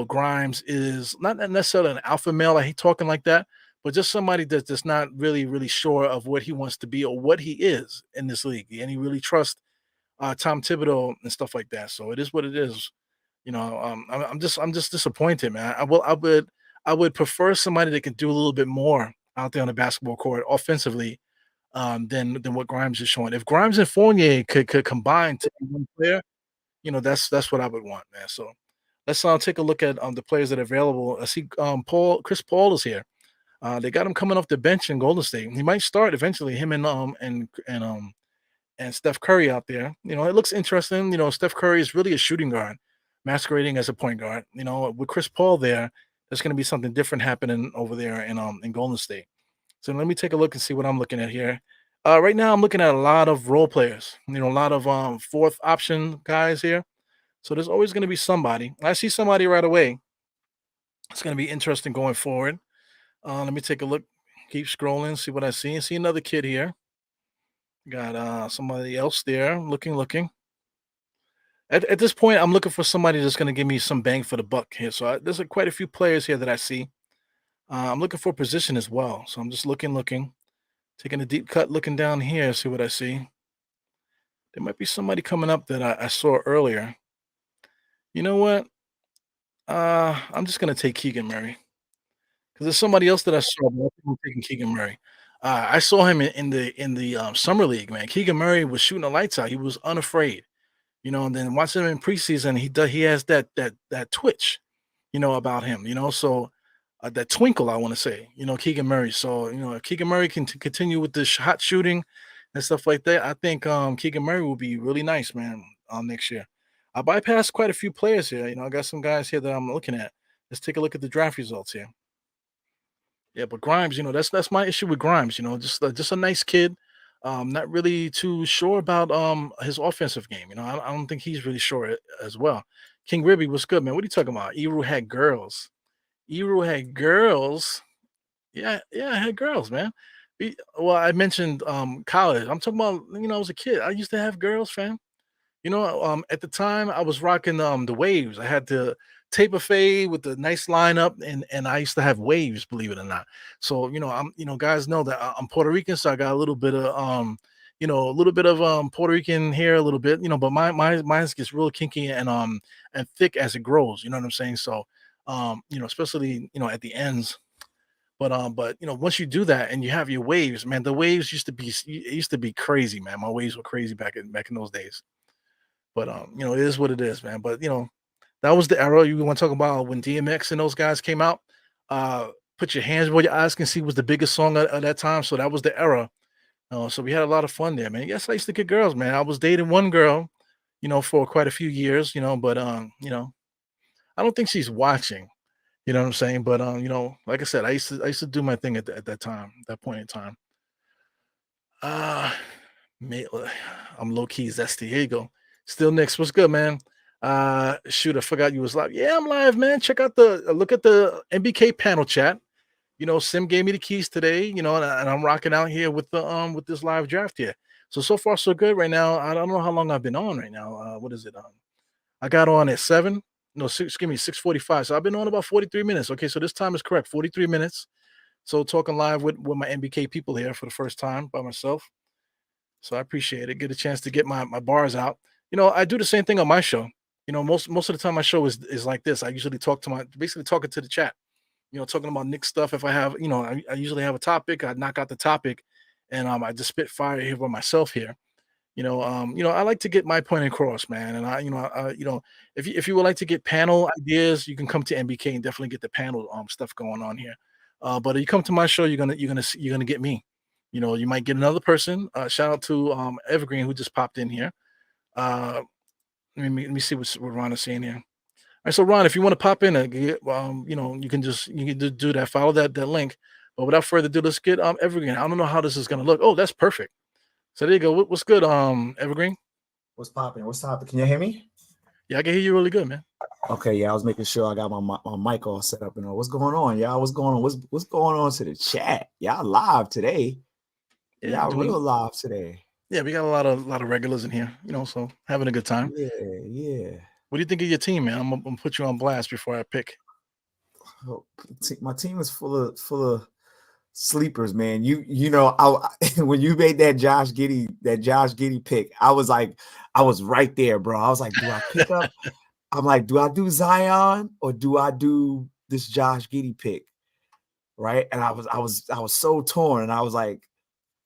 Grimes is not necessarily an alpha male, like he talking like that, but just somebody that's just not really, really sure of what he wants to be or what he is in this league. And he really trusts Tom Thibodeau and stuff like that. So it is what it is. I'm just disappointed, man. I would prefer somebody that could do a little bit more out there on the basketball court offensively than what Grimes is showing. If Grimes and Fournier could combine to be one player, that's what I would want, man. So let's take a look at the players that are available. I see Chris Paul is here. They got him coming off the bench in Golden State. He might start eventually. Him and Steph Curry out there. It looks interesting. Steph Curry is really a shooting guard, masquerading as a point guard. With Chris Paul there, there's going to be something different happening over there in Golden State. So let me take a look and see what I'm looking at here. Right now, I'm looking at a lot of role players. A lot of fourth option guys here. So there's always going to be somebody. I see somebody right away. It's going to be interesting going forward. Let me take a look. Keep scrolling, see what I see. I see another kid here. Got somebody else there. Looking. At this point, I'm looking for somebody that's going to give me some bang for the buck here. So there's quite a few players here that I see. I'm looking for position as well. So I'm just looking, taking a deep cut, looking down here, see what I see. There might be somebody coming up that I saw earlier. You know what? I'm just gonna take Keegan Murray because there's somebody else that I saw, but I think I'm taking Keegan Murray. I saw him in the summer league, man. Keegan Murray was shooting the lights out. He was unafraid, and then watching him in preseason, he has that twitch, about him, so that twinkle, I want to say, Keegan Murray. So, if Keegan Murray can continue with this hot shooting and stuff like that, I think Keegan Murray will be really nice, man, next year. I bypassed quite a few players here. I got some guys here that I'm looking at. Let's take a look at the draft results here. Yeah, but Grimes, that's my issue with Grimes. Just a nice kid. Not really too sure about his offensive game. I don't think he's really sure as well. King Ribby, what's good, man? What are you talking about? Eru had girls. Eru had girls. Yeah, I had girls, man. Well, I mentioned college. I'm talking about, I was a kid. I used to have girls, fam. At the time I was rocking the waves. I had the taper fade with the nice lineup, and I used to have waves, believe it or not. So, guys know that I'm Puerto Rican, so I got a little bit of Puerto Rican hair, a little bit, but mine gets real kinky and thick as it grows. You know what I'm saying? So, especially at the ends. But once you do that and you have your waves, man, the waves used to be crazy, man. My waves were crazy back in those days. But it is what it is, man. But that was the era you want to talk about when DMX and those guys came out. Put your hands where your eyes can see was the biggest song at that time. So that was the era. So we had a lot of fun there, man. Yes, I used to get girls, man. I was dating one girl, for quite a few years, but I don't think she's watching. You know what I'm saying? But like I said, I used to do my thing at that time, that point in time. Uh I'm low key zesty. Here you go. Still Knicks. What's good, man? Shoot, I forgot you was live. Yeah, I'm live, man. Check out look at the NBK panel chat. Sim gave me the keys today, and I'm rocking out here with this live draft here. So far so good right now. I don't know how long I've been on right now. What is it? I got on at 7. No, excuse me, 6:45. So I've been on about 43 minutes. Okay, so this time is correct. 43 minutes. So talking live with my NBK people here for the first time by myself. So I appreciate it. Get a chance to get my bars out. I do the same thing on my show. Most of the time my show is like this. I usually basically talking to the chat. Talking about Knicks stuff. If I have, I usually have a topic. I knock out the topic, and I just spit fire here by myself here. I like to get my point across, man. And if you would like to get panel ideas, you can come to NBK and definitely get the panel stuff going on here. But if you come to my show, you're gonna get me. You might get another person. Shout out to Evergreen who just popped in here. Uh, let me see what Ron is saying here. All right, so Ron, if you want to pop in, you can do that. Follow that link. But without further ado, let's get Evergreen. I don't know how this is gonna look. Oh, that's perfect. So there you go. What's good, Evergreen? What's popping? What's popping? Can you hear me? Yeah, I can hear you really good, man. Okay, yeah, I was making sure I got my mic all set up and all. What's going on, y'all? What's going on? What's going on to the chat? Y'all live today? Yeah, y'all real live today. Yeah, we got a lot of regulars in here, so having a good time. Yeah. What do you think of your team, man? I'm gonna put you on blast before I pick. My team is full of sleepers, man. When you made that Josh Giddey pick, I was right there, bro. I was like, do I pick up? I'm like, do I do Zion or do I do this Josh Giddey pick? Right. And I was so torn, and I was like,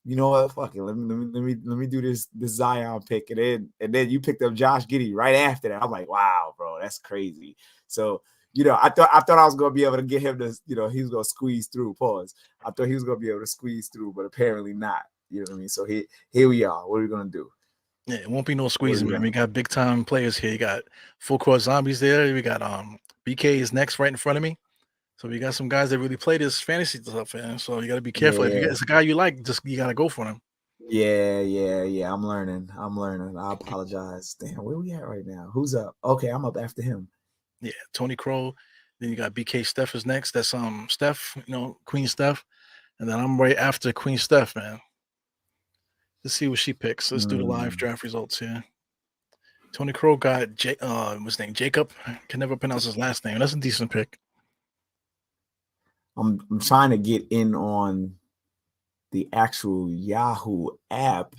you know what? Fuck it. Let me do this Zion pick. And then you picked up Josh Giddey right after that. I'm like, wow, bro, that's crazy. So, I thought I was gonna be able to get him to, he was gonna squeeze through. Pause. I thought he was gonna be able to squeeze through, but apparently not. You know what I mean? So here we are. What are we gonna do? Yeah, it won't be no squeezing, man. We got big time players here. You got full court zombies there. We got BK is next right in front of me. So we got some guys that really play this fantasy stuff, man. So you got to be careful. If Yeah, it's a guy you like, just you got to go for him. yeah. I'm learning. I apologize. Damn, where we at right now? Who's up? Okay, I'm up after him. Yeah, Tony Crow. Then you got BK Steph is next. That's Steph, Queen Steph, and then I'm right after Queen Steph, man. Let's see what she picks. Let's do the live draft results here. Tony Crow got what's his name? Jacob. I can never pronounce his last name. That's a decent pick. I'm trying to get in on the actual Yahoo app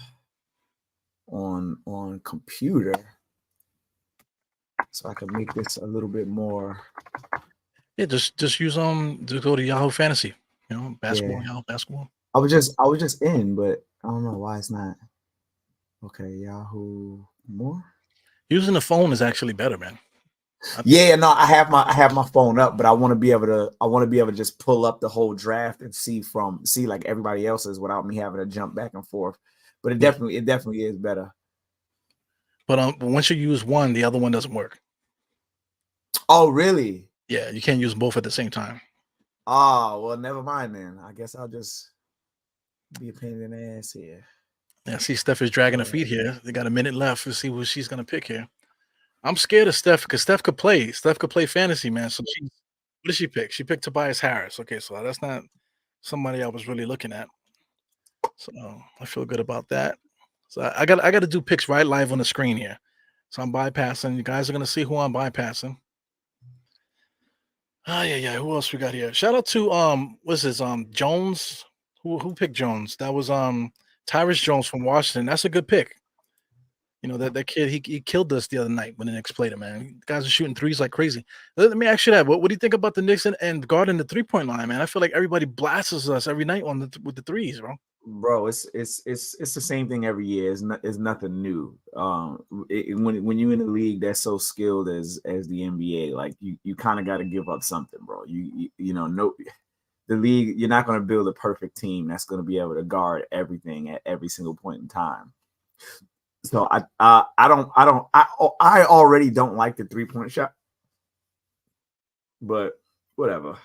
on computer so I can make this a little bit more. Yeah, just use to go to Yahoo Fantasy. Basketball, Yeah. Yahoo Basketball. I was just in, but I don't know why it's not. Okay, Yahoo more. Using the phone is actually better, man. Yeah, no, I have my phone up, but I want to be able to just pull up the whole draft and see like everybody else's without me having to jump back and forth. But it definitely is better. But once you use one, the other one doesn't work. Oh, really? Yeah, you can't use both at the same time. Oh, well, never mind then. I guess I'll just be a pain in the ass here. Yeah, see, Steph is dragging her feet here. They got a minute left to see what she's gonna pick here. I'm scared of Steph because Steph could play. Steph could play fantasy, man. So what did she pick? She picked Tobias Harris. Okay, so that's not somebody I was really looking at. So I feel good about that. So I got to do picks right live on the screen here. So I'm bypassing. You guys are gonna see who I'm bypassing. Yeah. Who else we got here? Shout out to what's his Jones. Who picked Jones? That was Tyrus Jones from Washington. That's a good pick. That kid, he killed us the other night when the Knicks played him, man. Guys are shooting threes like crazy. Let me ask you that. What do you think about the Knicks and guarding the 3-point line, man? I feel like everybody blasts us every night with the threes, bro. Bro, it's the same thing every year. It's nothing new. When you're in a league that's so skilled as the NBA, like you kind of got to give up something, bro. The league, you're not going to build a perfect team that's going to be able to guard everything at every single point in time. So I already don't like the 3-point shot, but whatever.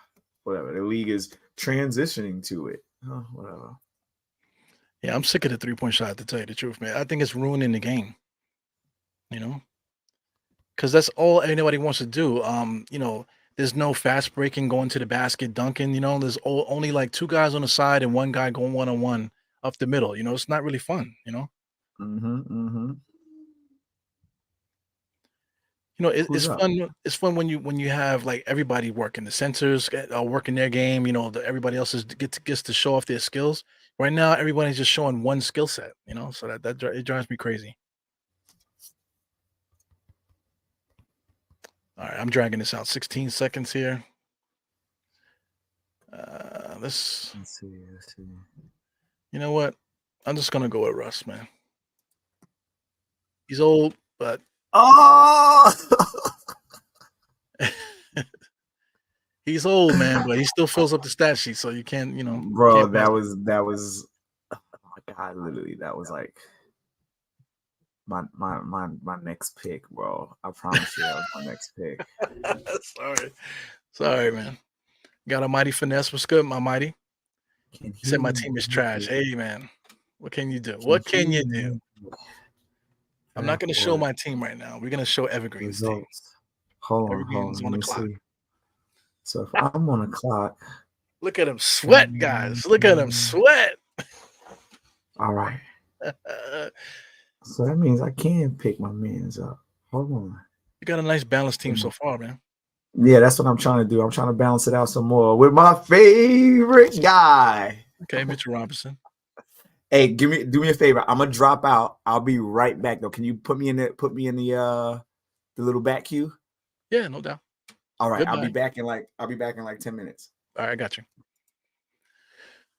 The league is transitioning to it. Whatever. Yeah, I'm sick of the 3-point shot, to tell you the truth, man. I think it's ruining the game. Because that's all anybody wants to do. There's no fast breaking, going to the basket, dunking. There's only like two guys on the side and one guy going one-on-one up the middle. It's not really fun. It's fun. It's fun when you have like everybody working. The centers are working their game. Everybody else gets to show off their skills. Right now, everybody's just showing one skill set. So that it drives me crazy. All right, I'm dragging this out. 16 seconds here. Let's see. You know what? I'm just gonna go with Russ, man. He's old, but he's old, man. But he still fills up the stat sheet, so you can't, Bro, can't that was. Oh my God, literally, that was like my next pick, bro. I promise you, that was my next pick. Sorry, man. Got a mighty finesse. What's good, my mighty? He said my team is trash. Hey, man, what can you do? What can you do? I'm not going to show my team right now. We're going to show Evergreen's team. Hold on. On the clock. See. So if I'm on the clock, look at him sweat, guys. Look at him sweat. All right. So that means I can pick my mans up. Hold on. You got a nice balanced team so far, man. Yeah, that's what I'm trying to do. I'm trying to balance it out some more with my favorite guy. Okay, Mitchell Robinson. Hey, do me a favor. I'm gonna drop out. I'll be right back though. Can you put me in the little back queue? Yeah, no doubt. All right, Goodbye. I'll be back in like 10 minutes. All right, I got you.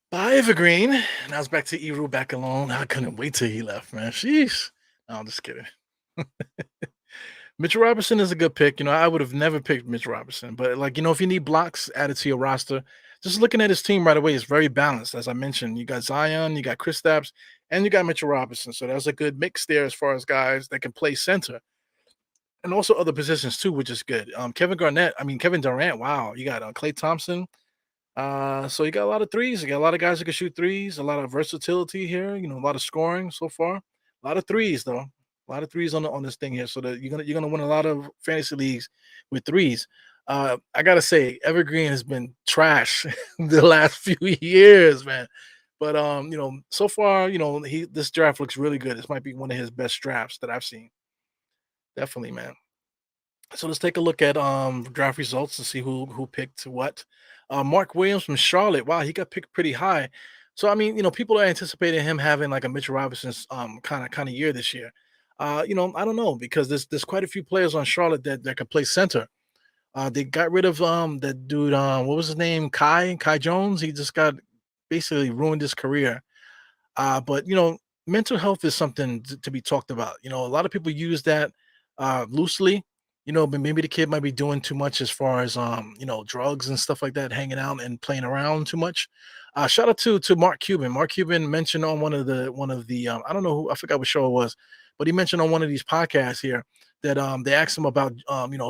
Bye, Evergreen. And I was back to Eru back alone. I couldn't wait till he left, man. Sheesh. No, I'm just kidding. Mitchell Robinson is a good pick. I would have never picked Mitch Robinson, but if you need blocks added to your roster, just looking at his team right away is very balanced. As I mentioned, you got Zion, you got Kristaps, and you got Mitchell Robinson. So that's a good mix there as far as guys that can play center. and also other positions too, which is good. Kevin Durant. Wow, you got Klay Thompson. So you got a lot of threes. You got a lot of guys who can shoot threes. A lot of versatility here. A lot of scoring so far. A lot of threes though. A lot of threes on this thing here. So that you're gonna win a lot of fantasy leagues with threes. I gotta say, Evergreen has been trash the last few years, man. But so far, this draft looks really good. This might be one of his best drafts that I've seen. Definitely, man. So let's take a look at draft results to see who picked what. Mark Williams from Charlotte. Wow, he got picked pretty high. So I mean, people are anticipating him having like a Mitchell Robinson's kind of year this year. I don't know because there's quite a few players on Charlotte that can play center. They got rid of that dude. What was his name? Kai Jones. He just got basically ruined his career. But mental health is something to be talked about. A lot of people use that loosely. But maybe the kid might be doing too much as far as drugs and stuff like that, hanging out and playing around too much. Shout out to Mark Cuban. Mark Cuban mentioned on one of the I don't know who, I forgot what show it was, but he mentioned on one of these podcasts here that they asked him about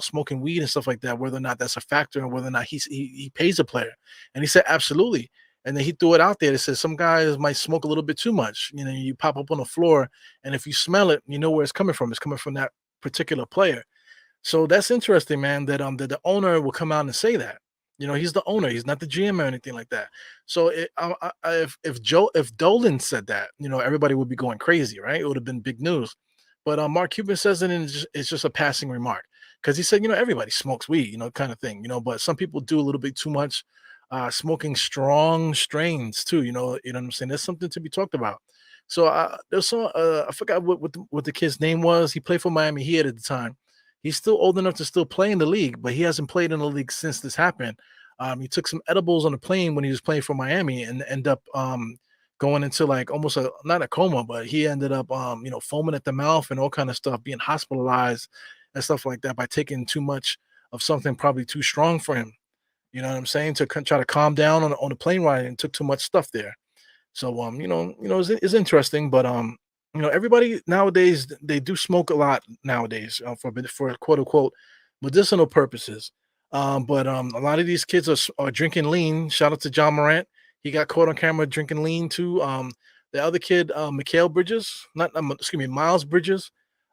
smoking weed and stuff like that, whether or not that's a factor and whether or not he pays a player, and he said absolutely. And then he threw it out there. That says some guys might smoke a little bit too much. You pop up on the floor, and if you smell it, you know where it's coming from. It's coming from that particular player. So that's interesting, man. That the owner will come out and say that. He's the owner. He's not the GM or anything like that. So if Dolan said that, everybody would be going crazy, right? It would have been big news. But Mark Cuban says it, and it's just a passing remark because he said, everybody smokes weed, kind of thing, but some people do a little bit too much. Smoking strong strains too. You know what I'm saying. There's something to be talked about. So there's some. I forgot what the kid's name was. He played for Miami Heat at the time. He's still old enough to still play in the league, but he hasn't played in the league since this happened. He took some edibles on the plane when he was playing for Miami and end up going into like almost not a coma, but he ended up foaming at the mouth and all kind of stuff, being hospitalized and stuff like that by taking too much of something probably too strong for him. You know what I'm saying? To try to calm down on the plane ride and took too much stuff there. So it's interesting, but everybody nowadays they do smoke a lot nowadays for quote unquote medicinal purposes. But a lot of these kids are drinking lean. Shout out to John Morant. He got caught on camera drinking lean too. The other kid, Mikhail Bridges, not excuse me, Miles Bridges.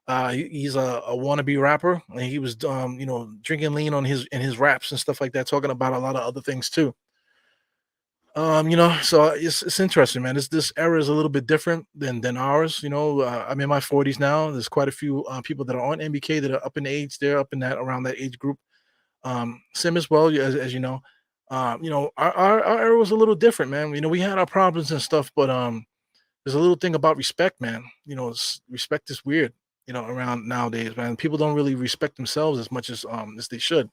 He's a wannabe rapper, and he was drinking lean on his raps and stuff like that, talking about a lot of other things too. So it's interesting, man. This era is a little bit different than ours. I'm in my 40s now. There's quite a few people that are on NBK that are up in age. They're up in that around that age group. Sim as well, as you know. Our era was a little different, man. We had our problems and stuff, but there's a little thing about respect, man. Respect is weird. Around nowadays, man. People don't really respect themselves as much as they should.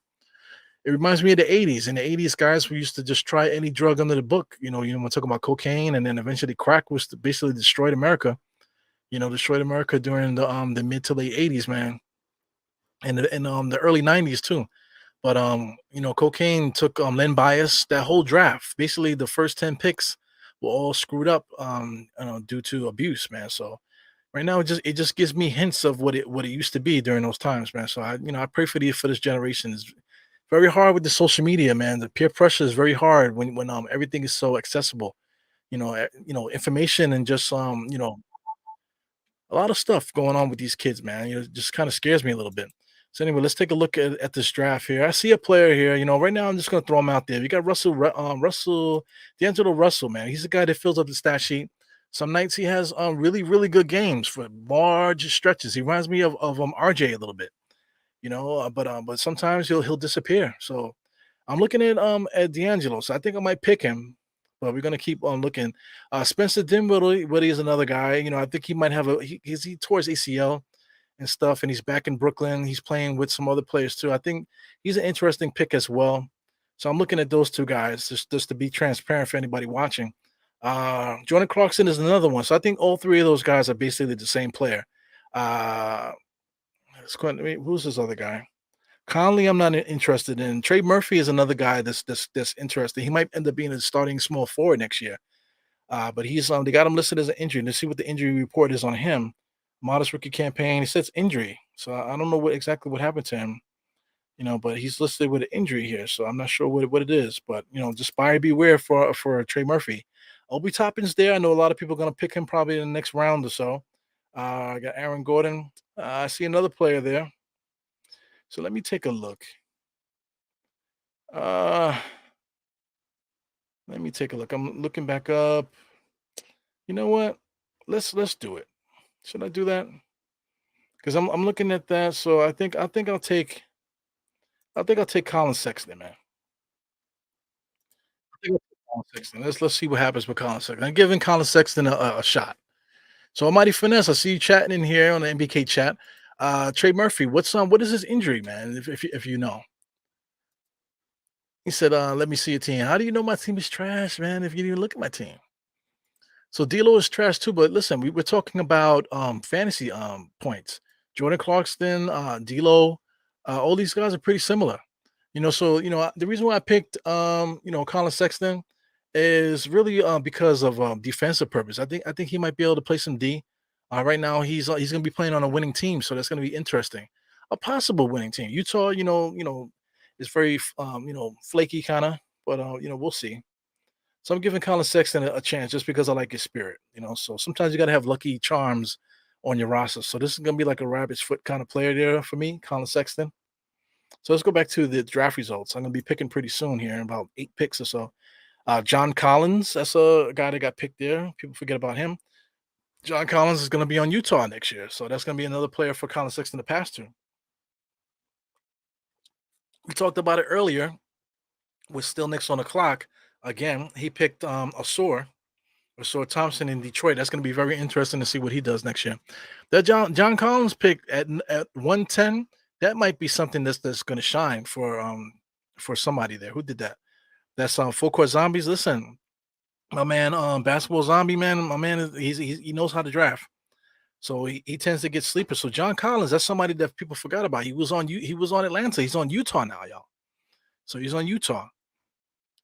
It reminds me of the 80s. In the 80s, guys, we used to just try any drug under the book. We're talking about cocaine, and then eventually crack was basically destroyed America. Destroyed America during the mid to late 80s, man, and the early 90s too. But cocaine took Len Bias that whole draft. Basically, the first 10 picks were all screwed up due to abuse, man. So right now, it just gives me hints of what it used to be during those times, man. So I pray for this generation. It's very hard with the social media, man. The peer pressure is very hard when everything is so accessible. Information and just a lot of stuff going on with these kids, man. It just kind of scares me a little bit. So anyway, let's take a look at this draft here. I see a player here. Right now I'm just gonna throw him out there. We got D'Angelo Russell, man. He's a guy that fills up the stat sheet. Some nights he has really, really good games for large stretches. He reminds me of RJ a little bit, but sometimes he'll disappear. So I'm looking at D'Angelo. So I think I might pick him, but we're gonna keep on looking. Spencer Dinwiddie is another guy. I think he might have he tore his ACL and stuff, and he's back in Brooklyn. He's playing with some other players too. I think he's an interesting pick as well. So I'm looking at those two guys just to be transparent for anybody watching. Jordan Clarkson is another one. So I think all three of those guys are basically the same player. Who's this other guy? Conley, I'm not interested in. Trey Murphy is another guy that's interesting. He might end up being a starting small forward next year. But he's they got him listed as an injury. Let's see what the injury report is on him. Modest rookie campaign. He says injury. So I don't know what exactly what happened to him, but he's listed with an injury here, so I'm not sure what it is. But just buyer beware for Trey Murphy. Obi Toppin's there. I know a lot of people are gonna pick him probably in the next round or so. I got Aaron Gordon. I see another player there. So let me take a look. Uh, Let me take a look. I'm looking back up. You know what? Let's do it. Should I do that? Because I'm looking at that. So I think I'll take Colin Sexton, man. I think I'll take Colin Sexton. Let's see what happens with Colin Sexton. I'm giving Colin Sexton a shot. So Almighty Finesse, I see you chatting in here on the NBK chat. Trey Murphy, what is his injury, man? If you know. He said, let me see your team. How do you know my team is trash, man? If you didn't even look at my team. So D'Lo is trash too, but listen, we're talking about fantasy points. Jordan Clarkson, D'Lo, all these guys are pretty similar. So the reason why I picked Colin Sexton is really because of defensive purpose. I think he might be able to play some D. Right now he's going to be playing on a winning team, so that's going to be interesting. A possible winning team. Utah, is very flaky kind of, but we'll see. So I'm giving Colin Sexton a chance just because I like his spirit. So sometimes you got to have lucky charms on your roster. So this is going to be like a rabbit's foot kind of player there for me, Colin Sexton. So let's go back to the draft results. I'm going to be picking pretty soon here, in about 8 picks or so. John Collins, that's a guy that got picked there. People forget about him. John Collins is going to be on Utah next year. So that's going to be another player for Colin Sexton to pass to. We talked about it earlier with Still Knicks on the clock. Again, he picked Asor Thompson in Detroit. That's going to be very interesting to see what he does next year. That John Collins pick at 110, that might be something that's going to shine for somebody there. Who did that? That's Full Court Zombies. Listen, my man, Basketball Zombie man, my man, he knows how to draft. So he tends to get sleepers. So John Collins, that's somebody that people forgot about. He was on Atlanta. He's on Utah now, y'all. So he's on Utah.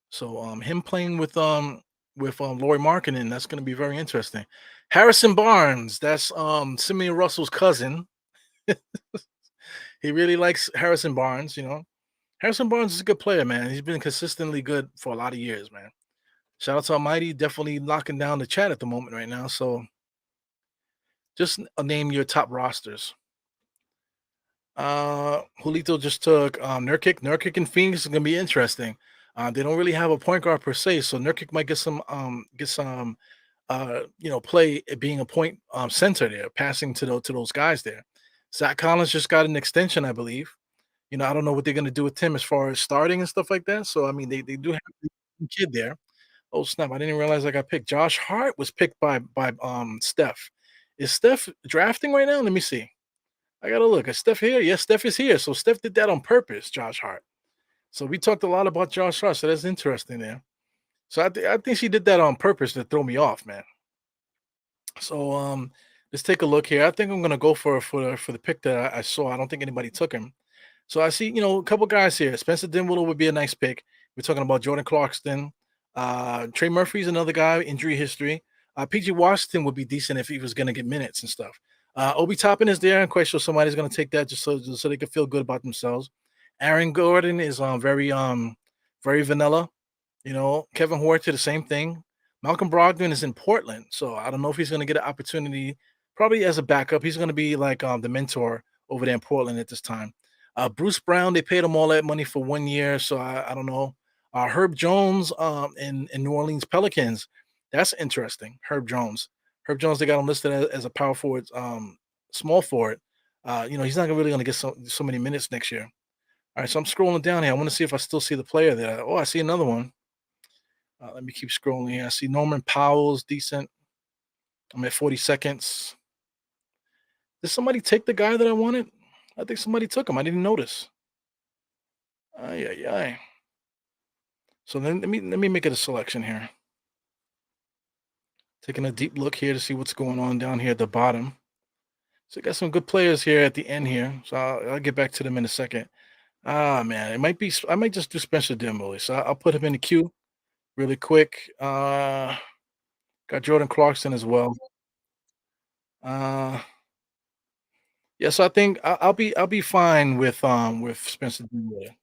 So him playing with Laurie Markkinen, that's going to be very interesting. Harrison Barnes, that's Simeon Russell's cousin. He really likes Harrison Barnes. Harrison Barnes is a good player, man. He's been consistently good for a lot of years, man. Shout out to Almighty, definitely locking down the chat at the moment right now. So just name your top rosters. Julito just took Nurkic. Nurkic and Phoenix is gonna be interesting. They don't really have a point guard per se, so Nurkic might get some play at being a point center there, passing to those guys there. Zach Collins just got an extension, I believe. I don't know what they're gonna do with Tim as far as starting and stuff like that. So I mean, they do have a kid there. Oh snap! I didn't realize I got picked. Josh Hart was picked by Steph. Is Steph drafting right now? Let me see. I gotta look. Is Steph here? Yes, Steph is here. So Steph did that on purpose, Josh Hart. So we talked a lot about Josh Hart. So that's interesting there. So I think she did that on purpose to throw me off, man. So let's take a look here. I think I'm gonna go for the pick that I saw. I don't think anybody took him. So I see, a couple guys here. Spencer Dinwiddie would be a nice pick. We're talking about Jordan Clarkson. Trey Murphy's another guy, injury history. PG Washington would be decent if he was going to get minutes and stuff. Obi Toppin is there. I'm quite sure somebody's going to take that just so they can feel good about themselves. Aaron Gordon is very vanilla. Kevin Huerter, the same thing. Malcolm Brogdon is in Portland, so I don't know if he's going to get an opportunity. Probably as a backup, he's going to be like the mentor over there in Portland at this time. Bruce Brown, they paid him all that money for 1 year, so I don't know. Herb Jones in New Orleans Pelicans, that's interesting. Herb Jones, they got him listed as a power forward, small forward. He's not really going to get so many minutes next year. All right, so I'm scrolling down here. I want to see if I still see the player there. Oh, I see another one. Let me keep scrolling here. I see Norman Powell's decent. I'm at 40 seconds. Did somebody take the guy that I wanted? I think somebody took him. I didn't notice. Ay, ay, ay. So then let me make it a selection here. Taking a deep look here to see what's going on down here at the bottom. So I got some good players here at the end here. So I'll get back to them in a second. Man, I might just do Spencer Dinwiddie. So I'll put him in the queue really quick. Got Jordan Clarkson as well. Uh Yeah, so I think I'll be fine with Spencer Dinwiddie.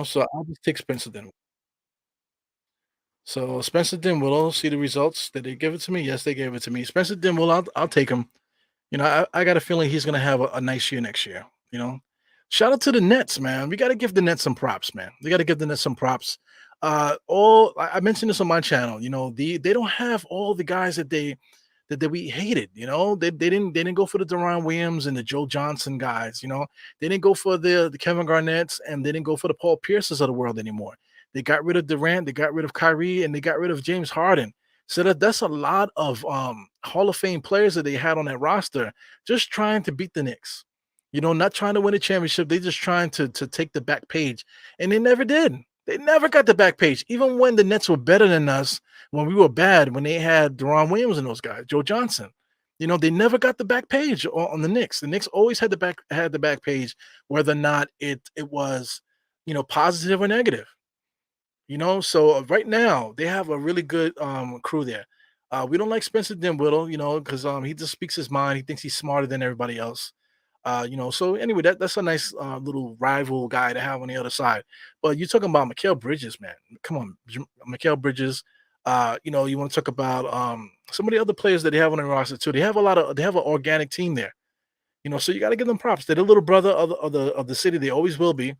So I'll just take Spencer Dinwiddie. So Spencer Dinwiddie, see the results. Did they give it to me? Yes, they gave it to me. Spencer Dinwiddie, I'll take him. I got a feeling he's gonna have a nice year next year. Shout out to the Nets, man. We got to give the Nets some props, man. We got to give the Nets some props. All I mentioned this on my channel. They don't have all the guys that we hated. They didn't go for the Deron Williams and the Joe Johnson guys. They didn't go for the Kevin Garnett's, and they didn't go for the Paul Pierces of the world anymore. They got rid of Durant, they got rid of Kyrie, and they got rid of James Harden. So that's a lot of Hall of Fame players that they had on that roster, just trying to beat the Knicks. Not trying to win a championship. They just trying to take the back page, and they never did. They never got the back page, even when the Nets were better than us, when we were bad, when they had Deron Williams and those guys, Joe Johnson. They never got the back page on the Knicks. The Knicks always had the back page, whether or not it was positive or negative. So right now they have a really good crew there. We don't like Spencer Dinwiddie, because he just speaks his mind. He thinks he's smarter than everybody else. So anyway, that's a nice little rival guy to have on the other side. But you're talking about Mikal Bridges, man. Come on, Mikal Bridges. You want to talk about some of the other players that they have on the roster too. They have an organic team there. So you got to give them props. They're the little brother of the city. They always will be.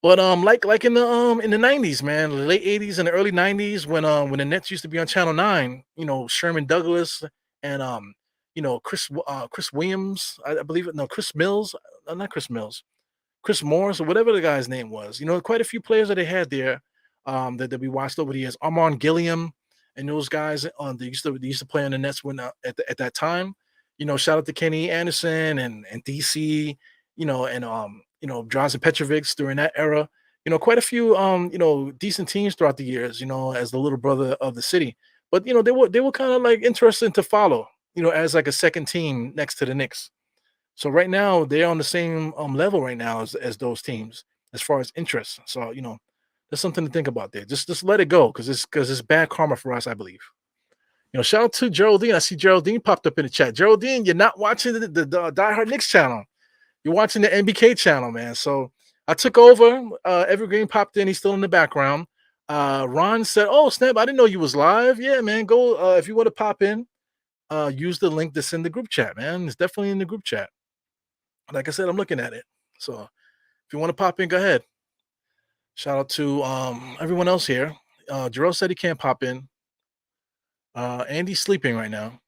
But like in the 90s, man, the late 80s and the early 90s, when the Nets used to be on Channel 9, Sherman Douglas and Chris Williams, I believe it. No, Chris Mills, not Chris Mills, Chris Morris, or whatever the guy's name was. Quite a few players that they had there, that we watched over the years. Armand Gilliam and those guys, they used to play on the Nets when at that time. Shout out to Kenny Anderson and DC, Drazen Petrovic during that era. Quite a few decent teams throughout the years. As the little brother of the city. But they were kind of like interesting to follow. As like a second team next to the Knicks. So right now they're on the same level right now as those teams as far as interest. So there's something to think about there. Just let it go because it's bad karma for us, I believe. Shout out to Geraldine. I see Geraldine popped up in the chat. Geraldine, you're not watching the Die Hard Knicks channel. You're watching the NBK channel, man. So I took over. Evergreen popped in. He's still in the background. Ron said, "Oh snap! I didn't know you was live. Yeah, man. Go if you want to pop in. Use the link that's in the group chat, man. It's definitely in the group chat. Like I said, I'm looking at it. So if you want to pop in, go ahead. Shout out to everyone else here. Jarrell said he can't pop in. Andy's sleeping right now.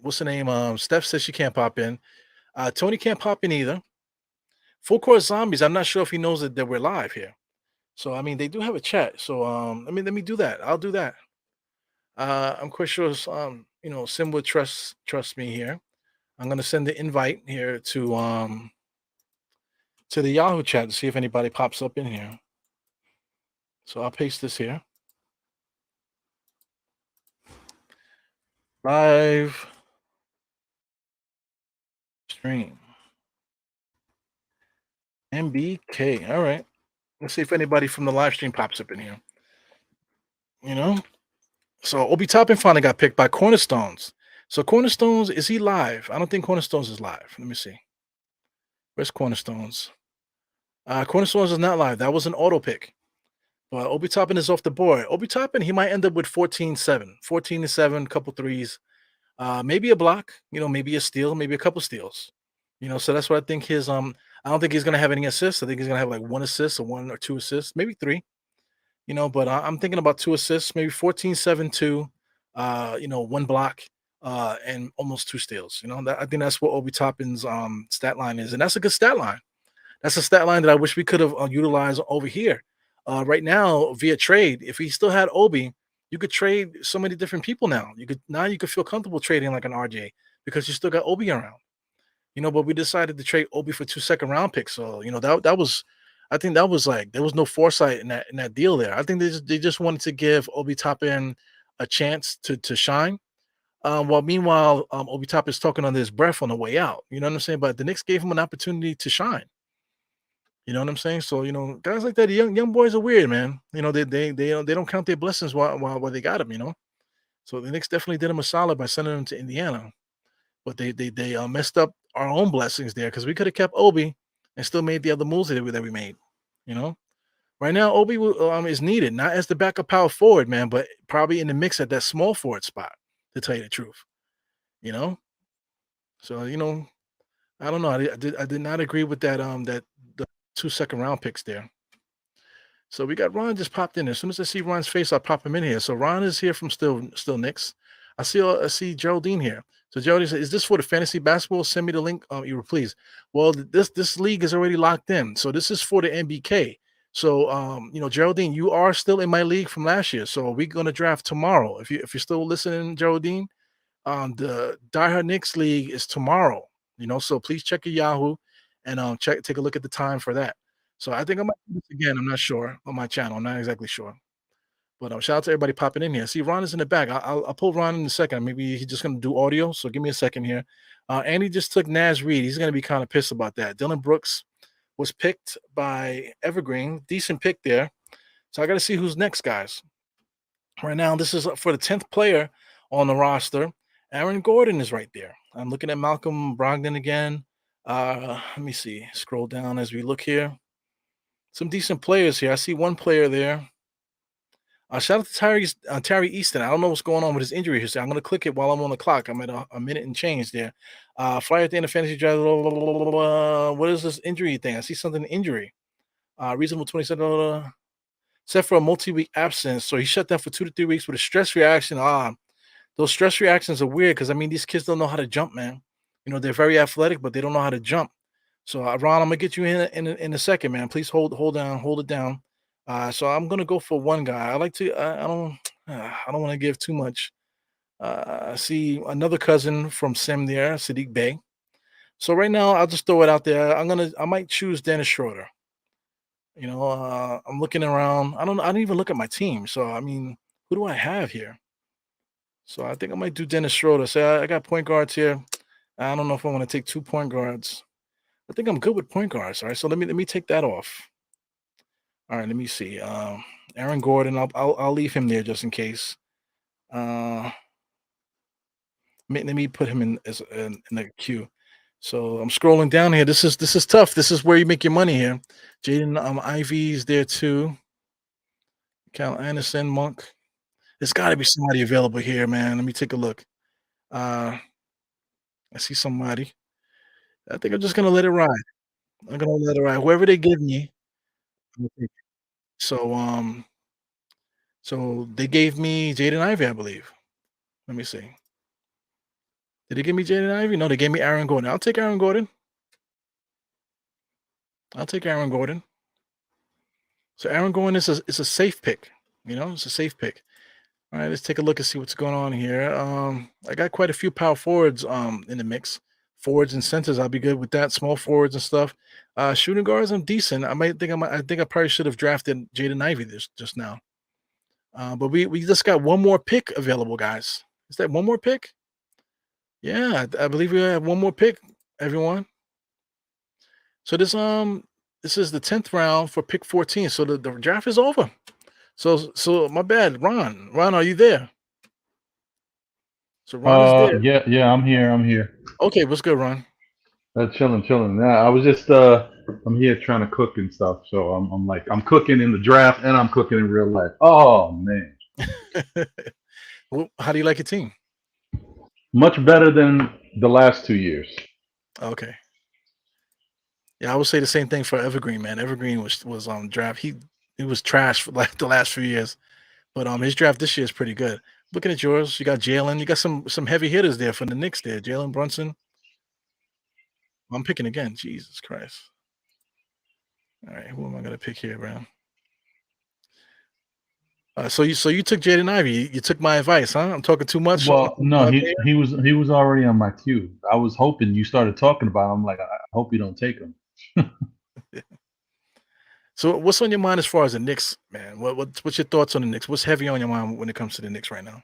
What's the name? Steph says she can't pop in. Tony can't pop in either. Full Court Zombies. I'm not sure if he knows that we're live here. So I mean, they do have a chat. So let me do that. I'll do that. I'm quite sure Sim would trust me here. I'm gonna send the invite here to the Yahoo chat to see if anybody pops up in here. So I'll paste this here. Live stream. NBK. All right. Let's see if anybody from the live stream pops up in here. So Obi Toppin finally got picked by Cornerstones. So Cornerstones, is he live? I don't think Cornerstones is live. Let me see. Where's Cornerstones? Cornerstones is not live. That was an auto pick. But Obi Toppin is off the board. Obi Toppin, he might end up with 14-7. 14-7, couple threes. Maybe a block, maybe a steal, maybe a couple steals. So that's what I think I don't think he's gonna have any assists. I think he's gonna have like one assist or one or two assists, maybe three. But I'm thinking about two assists, maybe 14-7-2, one block, and almost two steals. I think that's what Obi Toppin's stat line is, and that's a good stat line. That's a stat line that I wish we could have utilized over here. Right now, via trade, if we still had Obi, you could trade so many different people now. You could feel comfortable trading like an RJ because you still got Obi around. But we decided to trade Obi for 2 second-round picks. So that was, I think that was like there was no foresight in that deal there. I think they just wanted to give Obi Toppin a chance to shine. While meanwhile, Obi Toppin is talking under his breath on the way out. You know what I'm saying? But the Knicks gave him an opportunity to shine. You know what I'm saying? So guys like that, young boys are weird, man. They don't count their blessings while they got them. So the Knicks definitely did him a solid by sending him to Indiana, but they messed up our own blessings there because we could have kept Obi and still made the other moves that we made. You know, right now Obi is needed not as the backup power forward, man, but probably in the mix at that small forward spot. To tell you the truth, you know. So I don't know. I did not agree with that. That the 2 second round picks there. So we got Ron just popped in. As soon as I see Ron's face, I pop him in here. So Ron is here from still Knicks. I see Geraldine here. So Geraldine said, "Is this for the fantasy basketball? Send me the link, you please." Well, this league is already locked in. So this is for the NBK. So Geraldine, you are still in my league from last year. So we're gonna draft tomorrow. If you're still listening, Geraldine, the Die Hard Knicks League is tomorrow. So please check your Yahoo and take a look at the time for that. So I think I might do this again. I'm not sure on my channel. I'm not exactly sure. But shout out to everybody popping in here. See, Ron is in the back. I'll pull Ron in a second. Maybe he's just gonna do audio. So give me a second here. Andy just took Naz Reid. He's gonna be kind of pissed about that. Dylan Brooks was picked by Evergreen. Decent pick there. So I got to see who's next, guys. Right now, this is for the 10th player on the roster. Aaron Gordon is right there. I'm looking at Malcolm Brogdon again. Let me see. Scroll down as we look here. Some decent players here. I see one player there. Shout out to Terry Easton. I don't know what's going on with his injury history. I'm going to click it while I'm on the clock. I'm at a minute and change there. Flyer at the end of fantasy draft. What is this injury thing? I see something injury. Reasonable 27. Except for a multi-week absence. So he shut down for 2 to 3 weeks with a stress reaction. Those stress reactions are weird because, these kids don't know how to jump, man. They're very athletic, but they don't know how to jump. So, Ron, I'm going to get you in a second, man. Please hold it down. So I'm going to go for one guy. I like to I don't want to give too much. I see another cousin from Sim there, Sadiq Bey. So right now, I'll just throw it out there. I might choose Dennis Schroeder. I'm looking around. I didn't even look at my team. So, who do I have here? So I think I might do Dennis Schroeder. So I got point guards here. I don't know if I want to take 2 point guards. I think I'm good with point guards. All right. So let me take that off. All right. Let me see. Aaron Gordon. I'll leave him there just in case. Let me put him in the queue. So I'm scrolling down here. This is tough. This is where you make your money here. Jaden Ivy's there too. Cal Anderson, Monk. There's got to be somebody available here, man. Let me take a look. I see somebody. I think I'm just gonna let it ride. I'm gonna let it ride. Whoever they give me, I'm gonna take it. So they gave me Jaden Ivey, I believe. Let me see. Did they give me Jaden Ivey? No, they gave me Aaron Gordon. I'll take Aaron Gordon. So Aaron Gordon is a safe pick. It's a safe pick. All right, let's take a look and see what's going on here. I got quite a few power forwards in the mix. Forwards and centers, I'll be good with that. Small forwards and stuff. Shooting guards, I'm decent. I think I probably should have drafted Jaden Ivey just now. But we just got one more pick available, guys. Is that one more pick? Yeah, I believe we have one more pick, everyone. So this is the 10th round for pick 14. So the draft is over. So my bad, Ron. Ron, are you there? So Ron is there. Yeah, I'm here. Okay, what's good, Ron? Chilling. Yeah, I was just I'm here trying to cook and stuff. So I'm cooking in the draft and I'm cooking in real life. Oh man. Well, how do you like your team? Much better than the last 2 years. Okay. Yeah, I would say the same thing for Evergreen, man. Evergreen was draft. He was trash for like the last few years. But his draft this year is pretty good. Looking at yours, you got Jalen. You got some heavy hitters there for the Knicks there. Jalen Brunson. I'm picking again. Jesus Christ. All right, who am I gonna pick here, bro? So you took Jaden Ivey. You took my advice, huh? I'm talking too much. Well, no, he was already on my queue. I was hoping you started talking about him. I'm like, I hope you don't take him. So what's on your mind as far as the Knicks, man? What's your thoughts on the Knicks? What's heavy on your mind when it comes to the Knicks right now?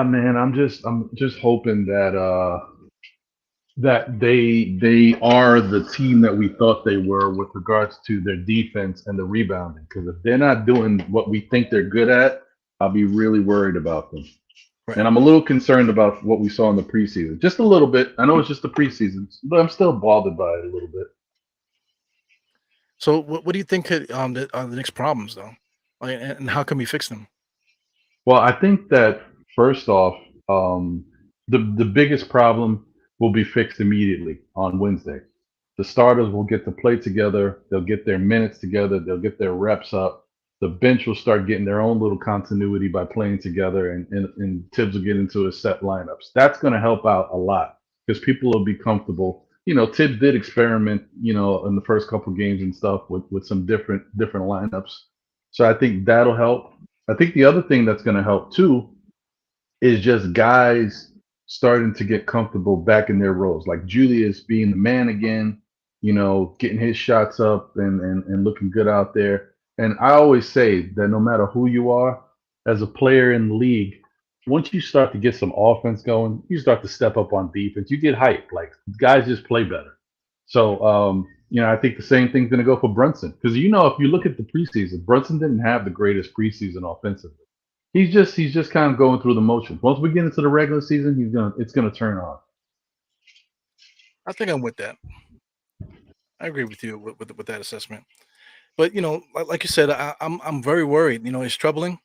Man, I'm just hoping that they are the team that we thought they were with regards to their defense and the rebounding. Because if they're not doing what we think they're good at, I'll be really worried about them. Right. And I'm a little concerned about what we saw in the preseason. Just a little bit. I know it's just the preseason, but I'm still bothered by it a little bit. So what do you think are the next problems though? Like, and how can we fix them? Well, I think that first off, um, the biggest problem will be fixed immediately on Wednesday. The starters will get to play together. They'll get their minutes together. They'll get their reps up. The bench will start getting their own little continuity by playing together, and Tibbs will get into his set lineups. That's going to help out a lot because people will be comfortable. Tibbs did experiment, in the first couple games and stuff with some different lineups. So I think that'll help. I think the other thing that's going to help too is just guys starting to get comfortable back in their roles, like Julius being the man again, getting his shots up and looking good out there. And I always say that no matter who you are as a player in the league, once you start to get some offense going, you start to step up on defense. You get hyped. Like guys just play better. So I think the same thing's going to go for Brunson because if you look at the preseason, Brunson didn't have the greatest preseason offensively. He's just kind of going through the motions. Once we get into the regular season, it's gonna turn on. I think I'm with that. I agree with you with that assessment. But like you said, I'm very worried. It's troubling.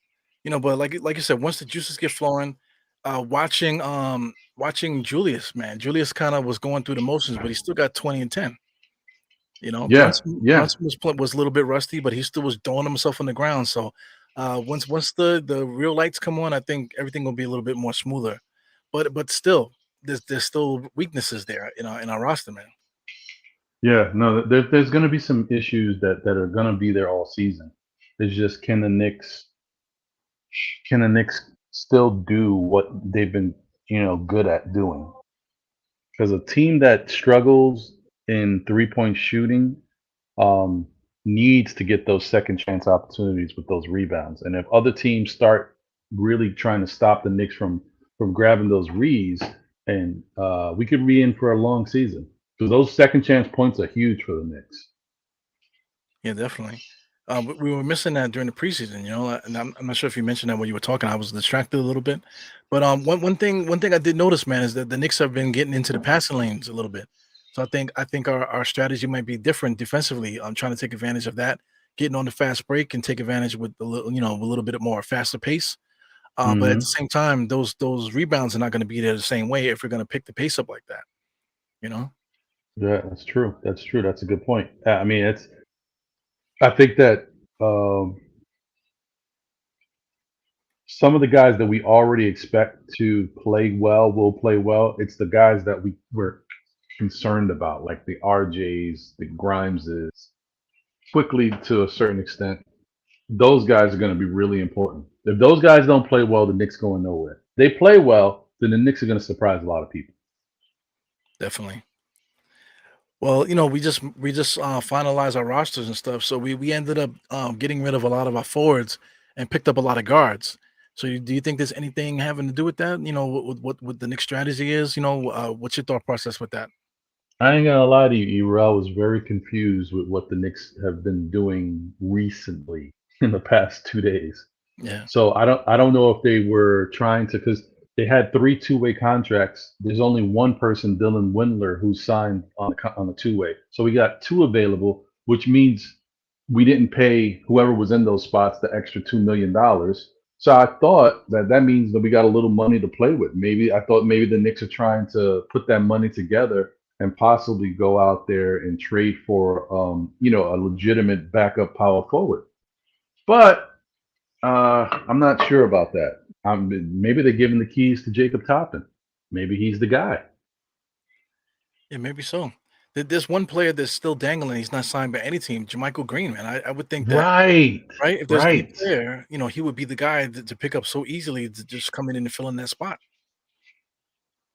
But like you said, once the juices get flowing, watching Julius, man, Julius kind of was going through the motions, but he still got 20 and 10. Yeah, yeah, Brunson was a little bit rusty, but he still was throwing himself on the ground. So once the real lights come on, I think everything will be a little bit more smoother. But still, there's still weaknesses there in our roster, man. yeah. No, there's gonna be some issues that are gonna be there all season. It's just can the Knicks still do what they've been good at doing? Because a team that struggles in 3-point shooting um, needs to get those second chance opportunities with those rebounds. And if other teams start really trying to stop the Knicks from grabbing those reads, and we could be in for a long season because those second chance points are huge for the Knicks. Yeah, definitely. We were missing that during the preseason, and I'm not sure if you mentioned that when you were talking. I was distracted a little bit, but one thing I did notice, man, is that the Knicks have been getting into the passing lanes a little bit. So I think our strategy might be different defensively. I'm trying to take advantage of that, getting on the fast break and take advantage with a little bit more faster pace. But at the Hmm. same time, those rebounds are not going to be there the same way if we're going to pick the pace up like that. You know? Yeah, that's true. That's true. That's a good point. I mean, I think that um, some of the guys that we already expect to play well will play well. It's the guys that we're concerned about, like the RJs, the Grimeses, quickly to a certain extent. Those guys are going to be really important. If those guys don't play well, the Knicks going nowhere. They play well, then the Knicks are going to surprise a lot of people. Definitely. Well, we just finalized our rosters and stuff, so we ended up getting rid of a lot of our forwards and picked up a lot of guards. So, do you think there's anything having to do with that? What the next strategy is? What's your thought process with that? I ain't gonna lie to you, Ero. I was very confused with what the Knicks have been doing recently in the past 2 days. Yeah, So I don't know if they were trying to because they had three two-way contracts. There's only one person, Dylan Windler, who signed on a two-way. So we got two available, which means we didn't pay whoever was in those spots the extra $2 million. So I thought that means that we got a little money to play with. I thought maybe the Knicks are trying to put that money together and possibly go out there and trade for a legitimate backup power forward. But I'm not sure about that. Maybe they're giving the keys to Jacob Toppin. Maybe he's the guy. yeah, maybe so. There's one player that's still dangling. He's not signed by any team, Jermichael Green, man. I would think that, Right, right? If there's any right. player, he would be the guy to pick up so easily to just come in and fill in that spot.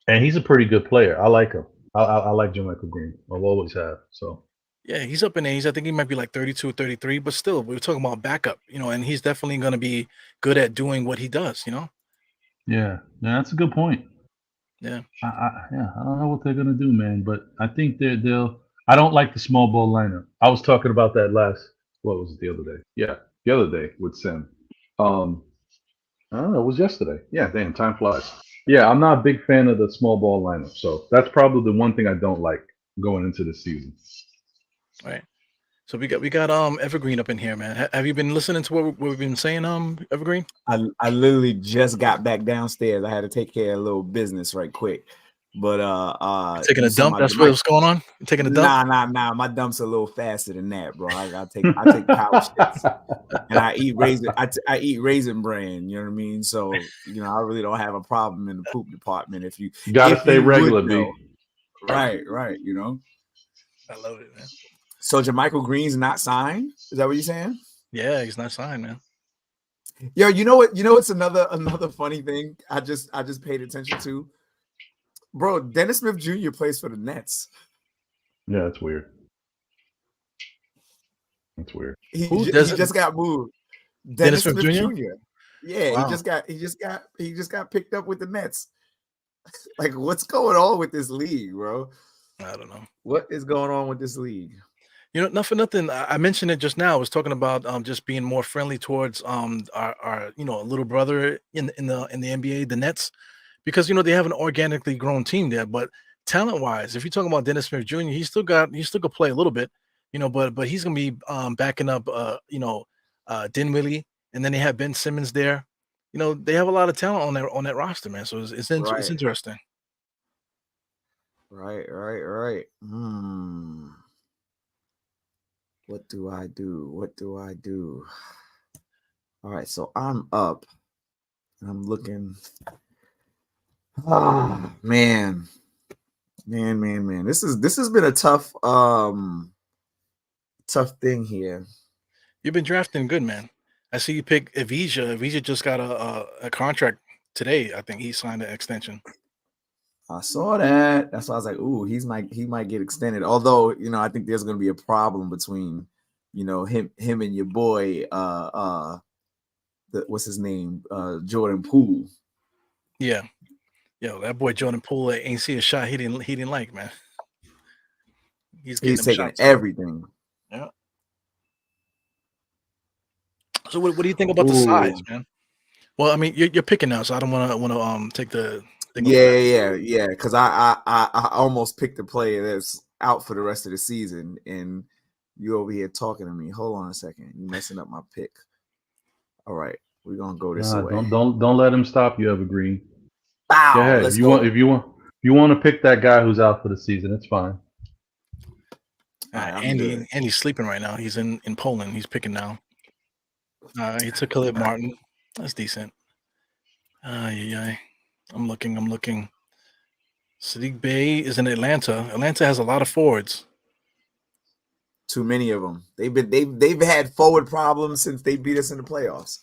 And he's a pretty good player. I like him. I like Joe Michael Green. I've always have. So Yeah, he's up in age. I think he might be like 32, 33, but still, we were talking about backup, and he's definitely going to be good at doing what he does. yeah, that's a good point. Yeah. I don't know what they're gonna do, man. But I think they'll. I don't like the small ball lineup. I was talking about that last. What was it the other day? Yeah, the other day with Sim. Um, I don't know. It was yesterday. Yeah, damn, time flies. Yeah, I'm not a big fan of the small ball lineup, so that's probably the one thing I don't like going into the season. All right. So we got Evergreen up in here, man. Have you been listening to what we've been saying, Evergreen? I literally just got back downstairs. I had to take care of a little business right quick. But Taking you a saw dump. That's what's going on. You're taking a dump. Nah. My dump's a little faster than that, bro. I take power shits, and I eat raisin. I eat raisin bran. You know what I mean? So I really don't have a problem in the poop department. If you Gotta stay regular, would know. Right. I love it, man. So Jermichael Green's not signed? Is that what you're saying? Yeah, he's not signed, man. Yo, you know what? It's another funny thing. I just paid attention to. Bro, Dennis Smith Jr. plays for the Nets. Yeah, that's weird. That's weird. He just got moved. Dennis Smith Jr. Yeah, wow. he just got picked up with the Nets. Like, what's going on with this league, bro? I don't know. What is going on with this league? Not for nothing. I mentioned it just now. I was talking about just being more friendly towards our little brother in the NBA, the Nets, because they have an organically grown team there. But talent wise, if you're talking about Dennis Smith Jr., he still could play a little bit, but he's gonna be backing up Dinwiddie, and then they have Ben Simmons there. They have a lot of talent on that roster, man. So it's interesting. Right. What do I do? All right, so I'm up. I'm looking. Oh, man. This has been a tough thing here. You've been drafting good, man. I see you pick Avija. Avija just got a contract today. I think he signed an extension. I saw that. That's why I was like, "Ooh, he might get extended." Although, I think there's going to be a problem between, him and your boy, what's his name, Jordan Poole. Yeah, that boy Jordan Poole ain't see a shot he didn't like, man. He's taking everything. Yeah. So what do you think about the size, man? Well, I mean, you're picking now, so I don't want to take the. Yeah. Because I almost picked a player that's out for the rest of the season, and you over here talking to me. Hold on a second, you messing up my pick. All right, we're gonna go this way. Don't let him stop you, Evergreen. Wow, go ahead. If you want to pick that guy who's out for the season, it's fine. Andy's sleeping right now. He's in Poland. He's picking now. He took Caleb Martin. That's decent. I'm looking. Sadiq Bey is in Atlanta. Atlanta has a lot of forwards. Too many of them. They've had forward problems since they beat us in the playoffs.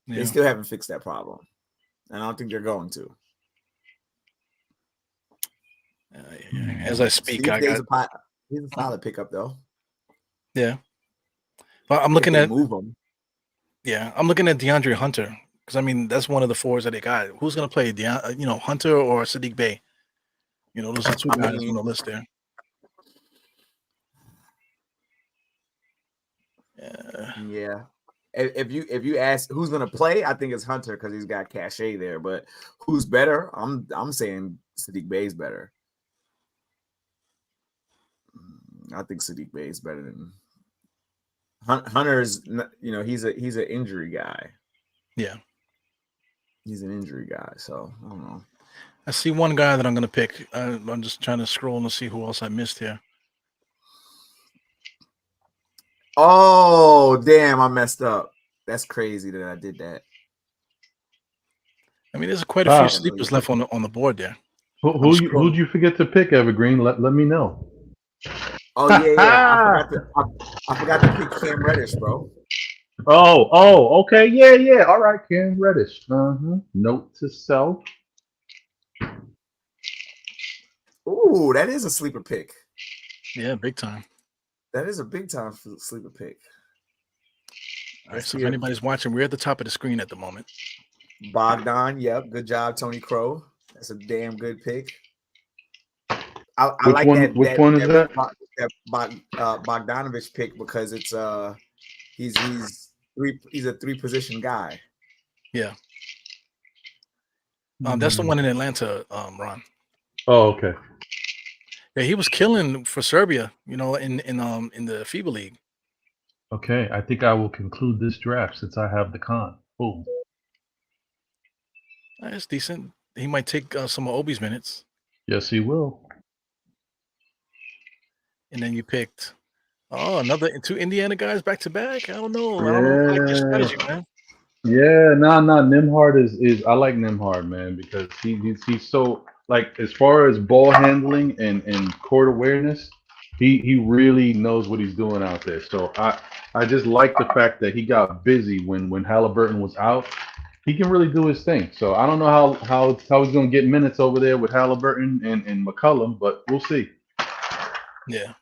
Yeah. They still haven't fixed that problem, and I don't think they're going to. As I speak, he's a solid pickup though. Yeah, but I'm looking at move him. Yeah, I'm looking at DeAndre Hunter because I mean that's one of the forwards that they got. Who's gonna play, Hunter or Sadiq Bey? Those are two guys on the list there. Yeah. If you ask who's gonna play, I think it's Hunter because he's got cachet there. But who's better? I'm saying Sadiq Bey is better. I think Sadiq Bey is better than Hunter's. He's an injury guy. Yeah, he's an injury guy. So I don't know. I see one guy that I'm gonna pick. I'm just trying to scroll and see who else I missed here. Oh, damn, I messed up. That's crazy that I did that. I mean, there's quite a few sleepers left on the board there. Who'd you forget to pick, Evergreen? Let me know. Oh, yeah. I forgot to pick Cam Reddish, bro. Oh, okay. Yeah. All right, Cam Reddish. Note to self. Ooh, that is a sleeper pick. Yeah, big time. That is a big time sleeper pick. All right, so if anybody's watching, we're at the top of the screen at the moment. Bogdan, yep. Good job, Tony Crow. That's a damn good pick. I like that. Which one is that? Bogdanovich pick because it's he's a 3-position guy. Yeah. That's the one in Atlanta, Ron. Oh, okay. Yeah, he was killing for Serbia, in the FIBA league. Okay, I think I will conclude this draft since I have the con. Boom. That's decent. He might take some of Obi's minutes. Yes, he will. And then you picked another 2 Indiana guys back to back. I don't know. I don't know if I like your Yeah. strategy, man. Yeah, nah. Nimhard is I like Nimhard, man, because he's so like as far as ball handling and court awareness, he really knows what he's doing out there. So I just like the fact that he got busy when Halliburton was out. He can really do his thing. So I don't know how he's gonna get minutes over there with Halliburton and McCollum, but we'll see. Yeah.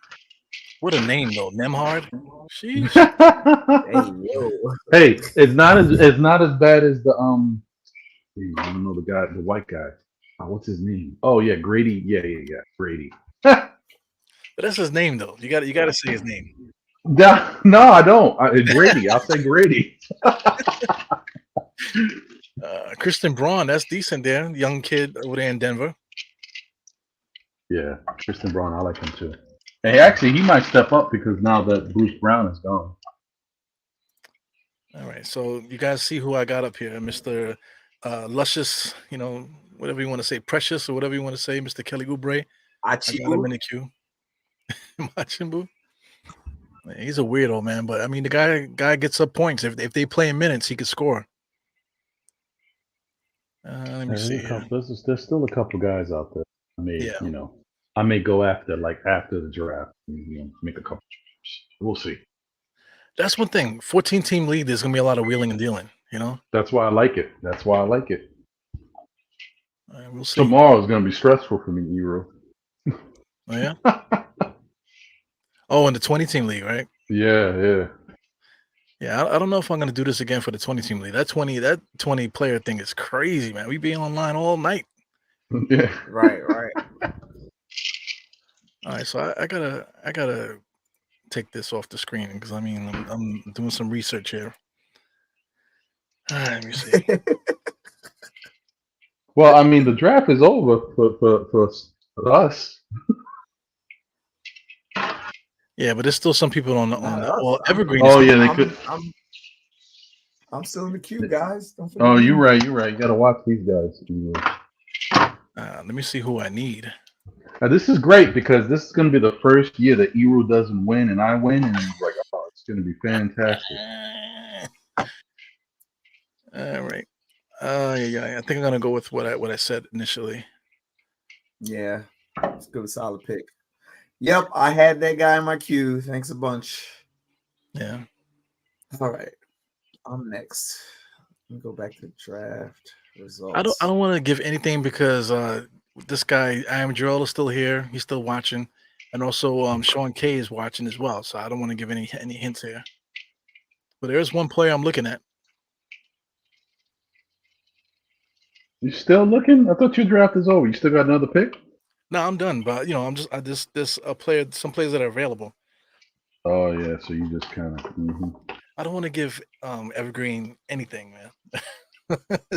What a name though, Nemhard. Sheesh. Hey, yo. Hey, it's not as bad as the I don't know the white guy. What's his name? Oh yeah, Grady. Yeah, Grady. But that's his name though. You gotta say his name. No, I don't. Grady. I'll say Grady. Christian Braun, that's decent there. Young kid over there in Denver. Yeah, Tristan Braun. I like him too. And actually, he might step up because now that Bruce Brown is gone. All right. So you guys see who I got up here, Mr. Luscious, whatever you want to say, Precious or whatever you want to say, Mr. Kelly Oubre. I got him in the queue. Machimbu. He's a weirdo, man. But I mean, the guy gets up points. If they play in minutes, he could score. Let me see. There's still a couple guys out there. I may go after the draft. Make a couple. We'll see. That's one thing. 14-team league. There's gonna be a lot of wheeling and dealing. That's why I like it. All right, we'll see. Tomorrow is gonna be stressful for me, Eero. Oh yeah. Oh, in the 20-team league, right? Yeah. Yeah, I don't know if I'm gonna do this again for the 20-team league. That 20 player thing is crazy, man. We be online all night. Yeah. Right. All right, so I gotta take this off the screen because I'm doing some research here. All right, let me see. Well, I mean, the draft is over for us. Yeah, but there's still some people on Evergreen. Oh yeah, they could. I'm still in the queue, guys. Don't forget. Oh, you're right. You gotta watch these guys. Let me see who I need. Now, this is great because this is going to be the first year that Eero doesn't win and I win, and it's like, oh, it's going to be fantastic. All right. Yeah. I think I'm gonna go with what I said initially. Yeah, it's good, solid pick. Yep, I had that guy in my queue. Thanks a bunch. Yeah. All right, I'm next. Let me go back to draft results. I don't want to give anything because this guy, I am Joel, is still here. He's still watching, and also Sean K is watching as well. So I don't want to give any hints here. But there's one player I'm looking at. You still looking? I thought your draft is over. You still got another pick? No, I'm done. But there's a player, some players that are available. Oh yeah, so you just kind of. Mm-hmm. I don't want to give Evergreen anything, man.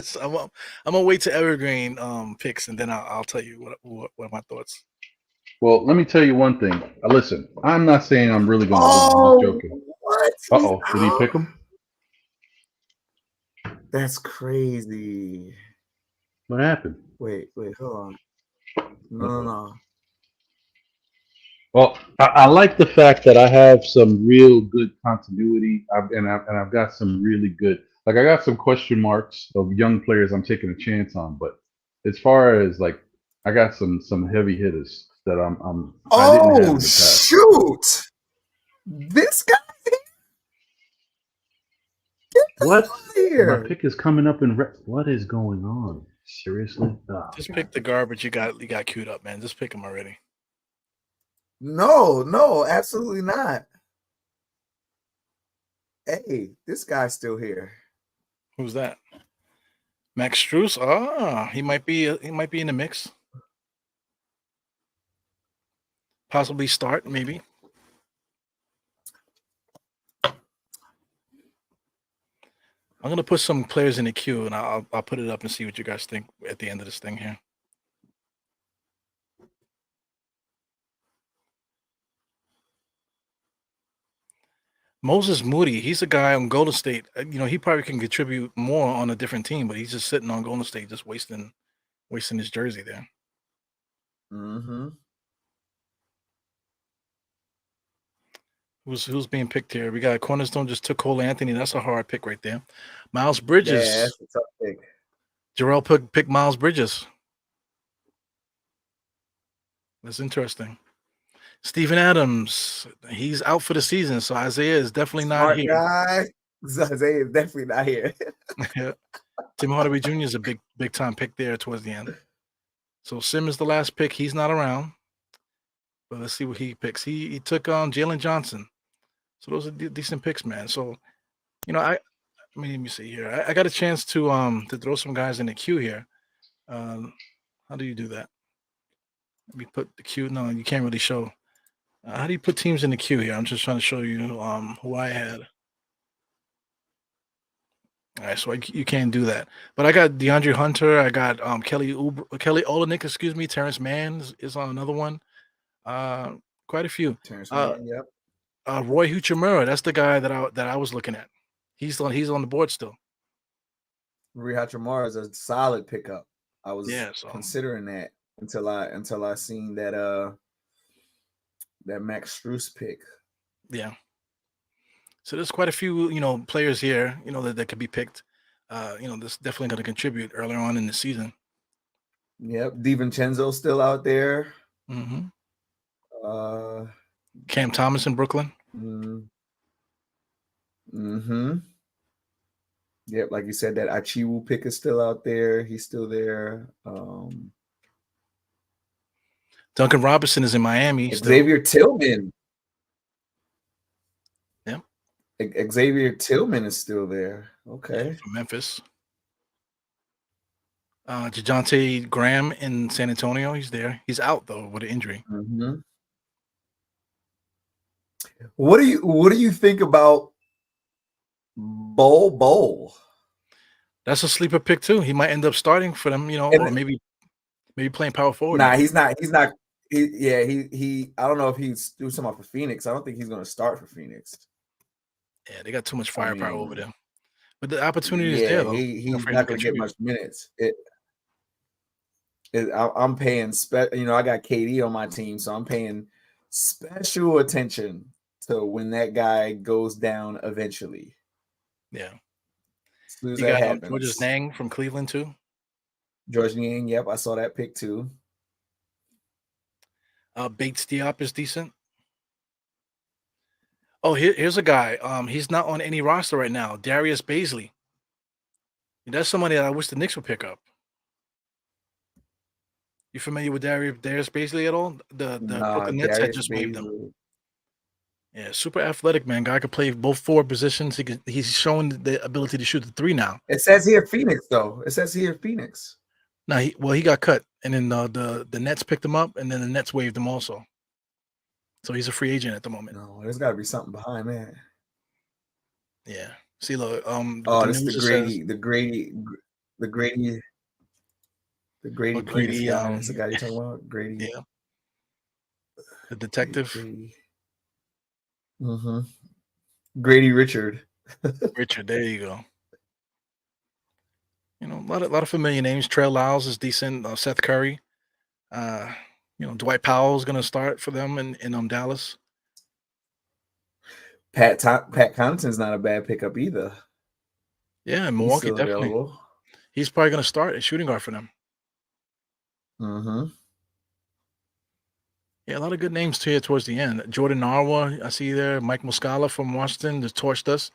So I'm gonna wait to Evergreen picks, and then I'll tell you what are my thoughts. Well, let me tell you one thing. Listen, I'm not saying I'm really going to win. I'm just joking. What? Uh-oh, did he pick him? That's crazy. What happened? Wait, hold on. No. Well, I like the fact that I have some real good continuity. I've got some really good, I got some question marks of young players I'm taking a chance on. But as far as I got some heavy hitters that I didn't have in the past. Shoot! This guy What? here. My pick is coming up in what is going on? Seriously? Oh, Just pick the garbage you got queued up, man. Just pick them already. No, absolutely not. Hey, this guy's still here. Who's that? Max Strus? Ah, he might be in the mix. Possibly start, maybe. I'm gonna put some players in the queue, and I'll put it up and see what you guys think at the end of this thing here. Moses Moody, he's a guy on Golden State. He probably can contribute more on a different team, but he's just sitting on Golden State, just wasting his jersey there. Mm-hmm. Who's being picked here? We got Cornerstone just took Cole Anthony. That's a hard pick right there. Miles Bridges. Yeah, that's a tough pick. Jarrell picked Miles Bridges. That's interesting. Steven Adams, he's out for the season, so Isaiah is definitely not here. Guy. Isaiah is definitely not here. Tim Hardaway Jr. is a big time pick there towards the end. So Sim is the last pick. He's not around. But let's see what he picks. He took Jalen Johnson. So those are decent picks, man. So, let me see here. I got a chance to throw some guys in the queue here. How do you do that? Let me put the queue. No, you can't really show. How do you put teams in the queue here? I'm just trying to show you who I had. All right, so you can't do that. But I got DeAndre Hunter. I got Kelly Olynyk, Terrence Mann is on another one. Quite a few. Terrence Mann, yep. Roy Hachimura, that's the guy that I was looking at. He's on the board still. Roy Hachimura is a solid pickup. I was considering that until I seen that Max Strus pick. Yeah. So there's quite a few, players here, that could be picked. That's definitely going to contribute earlier on in the season. Yep, DiVincenzo's still out there. Mm-hmm. Cam Thomas in Brooklyn. Mm-hmm. Yep, like you said, that Achiwu pick is still out there. He's still there. Duncan Robinson is in Miami. Xavier Tillman. Yeah. Xavier Tillman is still there. Okay. From Memphis. DeJounte Graham in San Antonio. He's there. He's out though with an injury. Mm-hmm. What do you think about Bol? That's a sleeper pick too. He might end up starting for them, or maybe playing power forward. Nah, he's not. He. I don't know if he's doing something for Phoenix. I don't think he's going to start for Phoenix. Yeah, they got too much firepower over there. But the opportunity is there. Though. He's not going to get much minutes. I'm paying. I got KD on my team, so I'm paying special attention to when that guy goes down eventually. Yeah. As soon as you that got happens. Georges Niang from Cleveland too. Georges Niang, yep, I saw that pick too. Bates Diop is decent. Oh, here's a guy. He's not on any roster right now. Darius Bazley. That's somebody that I wish the Knicks would pick up. You familiar with Darius Bazley at all? The Brooklyn Nets had just waived him. Yeah, super athletic, man. Guy could play both forward positions. He's showing the ability to shoot the three now. It says here Phoenix, though. It says here Phoenix. No, he got cut, and then the Nets picked him up, and then the Nets waived him also. So he's a free agent at the moment. No, there's got to be something behind that. Yeah. See, look. This is the Grady Prince guy. That's the guy you're talking about, Grady. Yeah. The detective. Mm-hmm. Grady Richard. Richard, there you go. A lot of familiar names. Trey Lyles is decent. Seth Curry. Dwight Powell is going to start for them in Dallas. Pat Connaughton's not a bad pickup either. Yeah, Milwaukee definitely. Available. He's probably going to start at shooting guard for them. Mm-hmm. Yeah, a lot of good names here towards the end. Jordan Narwa, I see there. Mike Muscala from Washington just torched us.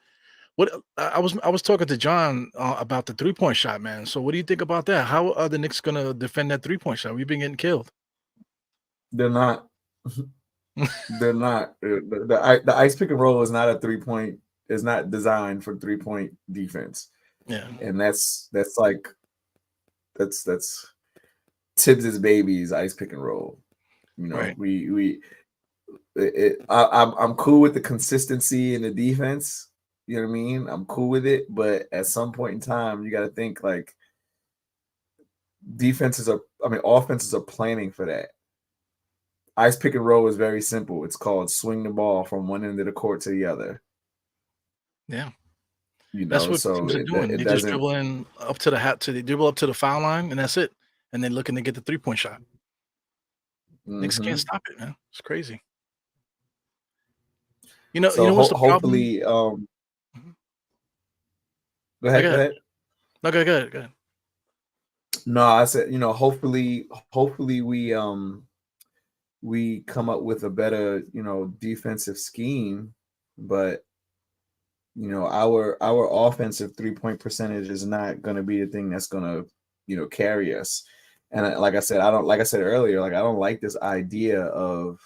What I was talking to John about the 3-point shot, man. So what do you think about that? How are the Knicks going to defend that 3-point shot? We've been getting killed. They're not. They're not. The ice pick and roll is not a 3-point. Is not designed for 3-point defense. Yeah, and that's Tibbs's baby's ice pick and roll. Right. I'm cool with the consistency in the defense, You know what I mean? I'm cool with it, but at some point in time, you got to think like offenses are planning for that. Ice pick and roll is very simple. It's called swing the ball from one end of the court to the other. Yeah. You That's know, what so teams are doing. it They just doesn't. dribble in up to the hat to the dribble up to the foul line, and that's it. And then looking to get the 3-point shot. Knicks can't Mm-hmm. stop it, man. It's crazy. You So know what's the problem? hopefully, Mhm. go No, ahead, go go ahead. ahead. No, go ahead. Go ahead. No, I said, hopefully we come up with a better, defensive scheme, but our offensive 3-point percentage is not going to be the thing that's going to, carry us. And like I said, like I said earlier, like I don't like this idea of,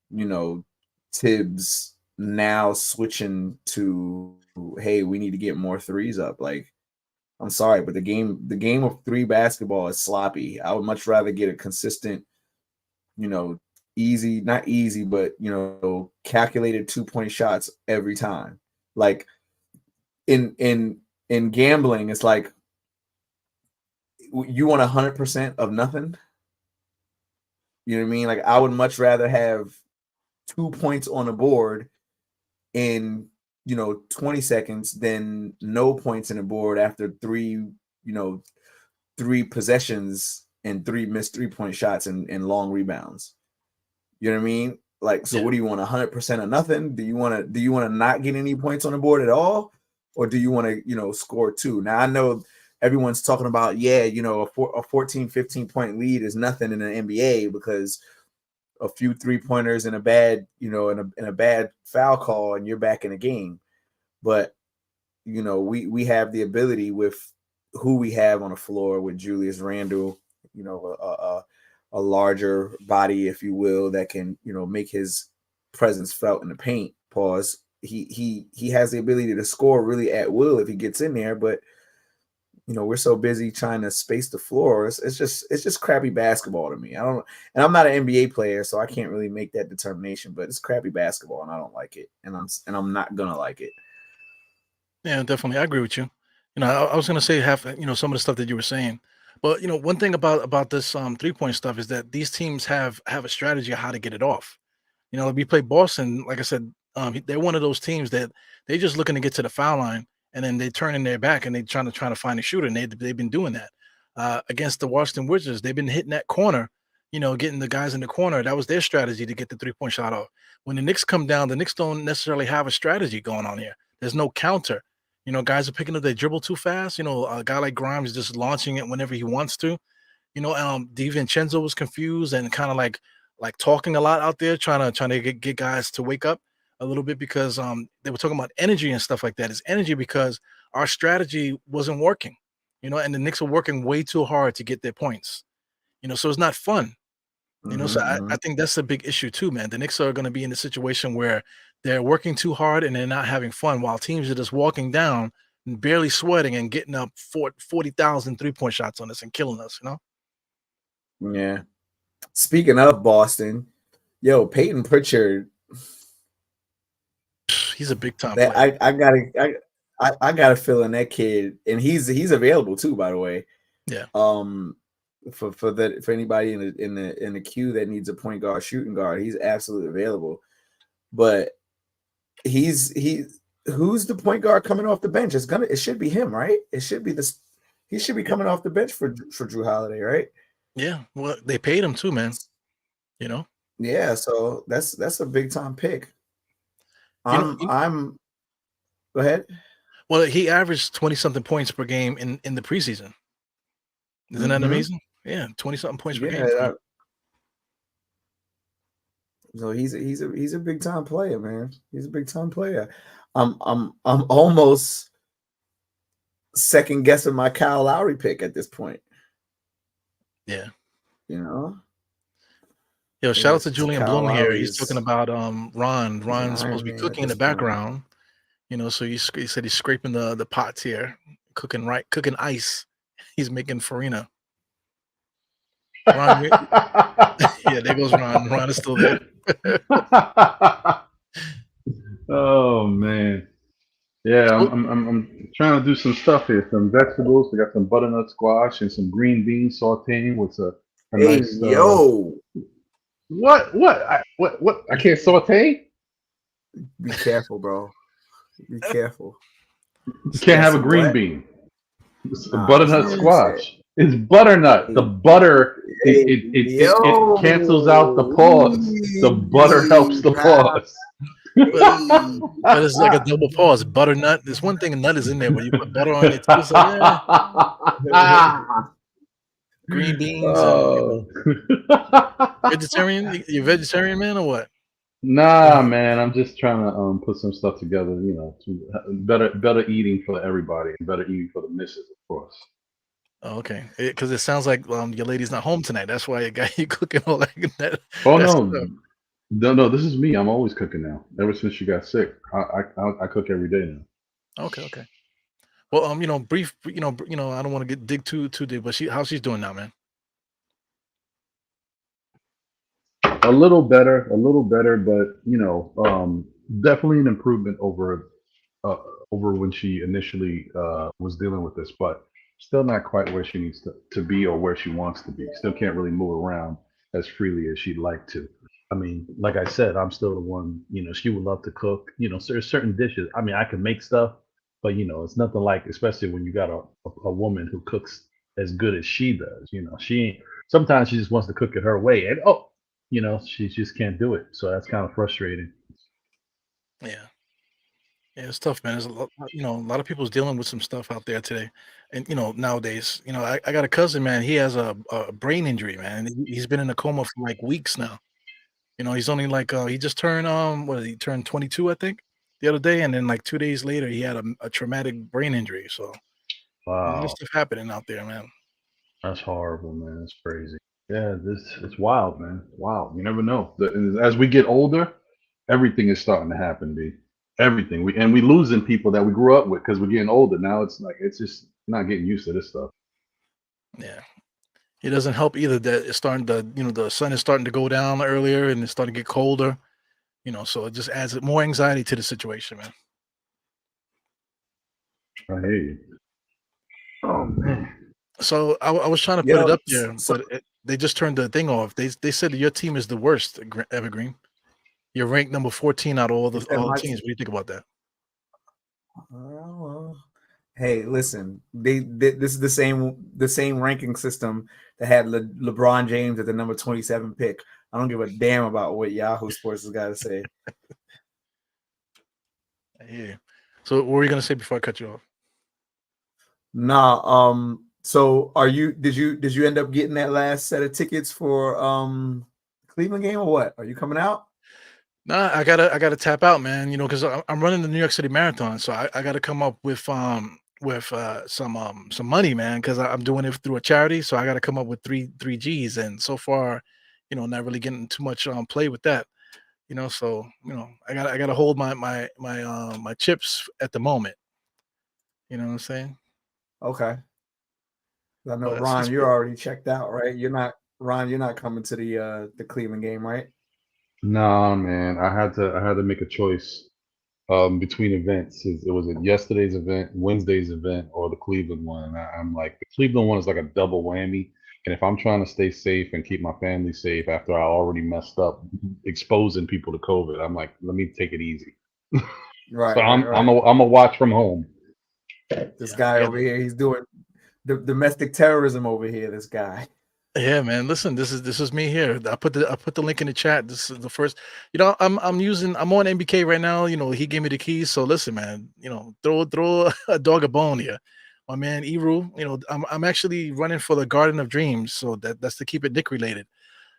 you know, Tibbs now switching to, hey, we need to get more threes up. Like, I'm sorry, but the game of three basketball is sloppy. I would much rather get a consistent, you know, easy, not easy, but calculated 2-point shots every time. Like in gambling, it's like you want 100% of nothing. You know what I mean? Like I would much rather have 2 points on the board in 20 seconds than no points in the board after three possessions and three missed 3-point shots and long rebounds. You know what I mean? Like, so Yeah. what do you want? 100% of nothing? Do you want to not get any points on the board at all, or do you want to score two? Now I know everyone's talking about a 14, 15 point lead is nothing in the NBA because a few 3-pointers and a bad in a bad foul call and you're back in the game. But we have the ability with who we have on the floor with Julius Randle, a larger body, if you will, that can make his presence felt in the paint. Pause. He has the ability to score really at will if he gets in there, but we're so busy trying to space the floor. It's just crappy basketball to me. And I'm not an NBA player, so I can't really make that determination. But it's crappy basketball, and I don't like it, and I'm not gonna like it. Yeah, definitely. I agree with you. I was gonna say half, some of the stuff that you were saying. But one thing about this 3-point stuff is that these teams have a strategy of how to get it off. We play Boston, like I said, they're one of those teams that they just looking to get to the foul line and then they turn in their back and they trying to find a shooter. And they've been doing that. Against the Washington Wizards. They've been hitting that corner, getting the guys in the corner. That was their strategy to get the 3-point shot off. When the Knicks come down, the Knicks don't necessarily have a strategy going on here. There's no counter. Guys are picking up their dribble too fast. A guy like Grimes is just launching it whenever he wants to. DiVincenzo was confused and kind of like talking a lot out there, trying to get guys to wake up a little bit because they were talking about energy and stuff like that. It's energy because our strategy wasn't working, and the Knicks are working way too hard to get their points. So it's not fun. So I think that's a big issue too, man. The Knicks are going to be in a situation where they're working too hard and they're not having fun while teams are just walking down and barely sweating and getting up 40,000 3-point shots on us and killing us. Yeah. Speaking of Boston, Peyton Pritchard, He's a big time that player. I got a feeling that kid, and he's available too, by the way. Yeah. For anybody in the queue that needs a point guard, shooting guard, he's absolutely available. But who's the point guard coming off the bench? It should be him, right? It should be this. He should be coming off the bench for Drew Holiday, right? Yeah. Well, they paid him too, man. Yeah, so that's a big time pick. You know, I'm go ahead. well, he averaged 20 something points per game in the preseason. Isn't that amazing? Yeah, 20 something points per game. Yeah, so he's a big time player, man. He's a big time player. I'm almost second guessing my Kyle Lowry pick at this point. Yeah. Yeah, Shout out to to Julian Kyle Blum here. Lowry He's talking is about Ron. he's an Ron's supposed Iron to be Man at cooking in the this point. background. So he said he's scraping the pots here, cooking ice. He's making farina. Ron, yeah, there goes Ron. Ron is still there. Oh man. Yeah, So, I'm trying to do some stuff here. Some vegetables. I got some butternut squash and some green beans sauteing with a Hey, nice. yo, What? I can't saute. be careful, bro. Be careful. You so can't Got have a some green what? bean. It's a Nah, that's not butternut what you said. squash. It's butternut. The Hey, butter hey, it cancels out the yo, pause. The butter helps the Rob, pause. but hey, but it's like a double pause. Butternut. There's one thing a nut is in there, but you put butter on it too. It's like green beans and Oh. vegetarian. You vegetarian man or what? Nah, man, I'm just trying to put some stuff together, better eating for everybody and better eating for the missus, of course. Oh, okay. Because it sounds like your lady's not home tonight. That's why you got you cooking all Oh that no, stuff. no, this is me. I'm always cooking now. Ever since she got sick, I cook every day now. Okay, okay. Well, brief. I don't want to get dig too deep, but how's she's doing now, man? A little better, but definitely an improvement uh, over when she initially was dealing with this, but still not quite where she needs to be or where she wants to be. Still can't really move around as freely as she'd like to. I mean, like I said, I'm still the one, she would love to cook. There's certain dishes. I mean, I can make stuff, but it's nothing like, especially when you got a woman who cooks as good as she does. She ain't, sometimes she just wants to cook it her way. And she just can't do it. So that's kind of frustrating. Yeah, yeah, it's tough, man. There's a lot of people's dealing with some stuff out there today, and nowadays, I got a cousin, man. He has a brain injury, man. He's been in a coma for like weeks now. He's only like he just turned what did he turn 22, I think, the other day, and then like 2 days later, he had a traumatic brain injury. So a lot of Wow. stuff happening out there, man. That's horrible, man. That's crazy. Yeah, it's wild, man. Wow. You never know. As we get older, everything is starting to happen, B. Everything. We losing people that we grew up with because we're getting older. Now it's like it's just not getting used to this stuff. Yeah. It doesn't help either that it's starting to, the sun is starting to go down earlier and it's starting to get colder, so it just adds more anxiety to the situation, man. I hear you. Oh man. So I was trying to put it yo. up there, So but they just turned the thing off. They said that your team is the worst, Evergreen. You're ranked number 14 out of all they the said all the my. teams. What do you think about that? Well, hey, listen, this is the same ranking system that had LeBron James at the number 27 pick. I don't give a damn about what Yahoo Sports has got to say. Yeah. So what were you gonna say before I cut you off? Nah, so did you end up getting that last set of tickets for Cleveland game or what? Are you coming out? Nah, I gotta tap out, man. Because I'm running the New York City Marathon, so I gotta come up with some money, man. Because I'm doing it through a charity, so I gotta come up with three G's, and so far, not really getting too much play with that. So I gotta hold my chips at the moment. You know what I'm saying? Okay. I know But Ron, since you're already checked out, right? You're not coming to the Cleveland game, right? Nah, man. I had to make a choice between events. It was yesterday's event, Wednesday's event, or the Cleveland one. And I'm like, the Cleveland one is like a double whammy. And if I'm trying to stay safe and keep my family safe after I already messed up exposing people to COVID, I'm like, let me take it easy. Right, So right, right. I'm a watch from home. This yeah, I guy got over here, he's doing the domestic terrorism over here. This guy. yeah, man. Listen, this is me here. I put the link in the chat. This is the first. I'm on NBK right now. He gave me the keys. So listen, man. Throw a dog a bone here. My man Eru. I'm actually running for the Garden of Dreams. So that's to keep it Nick related.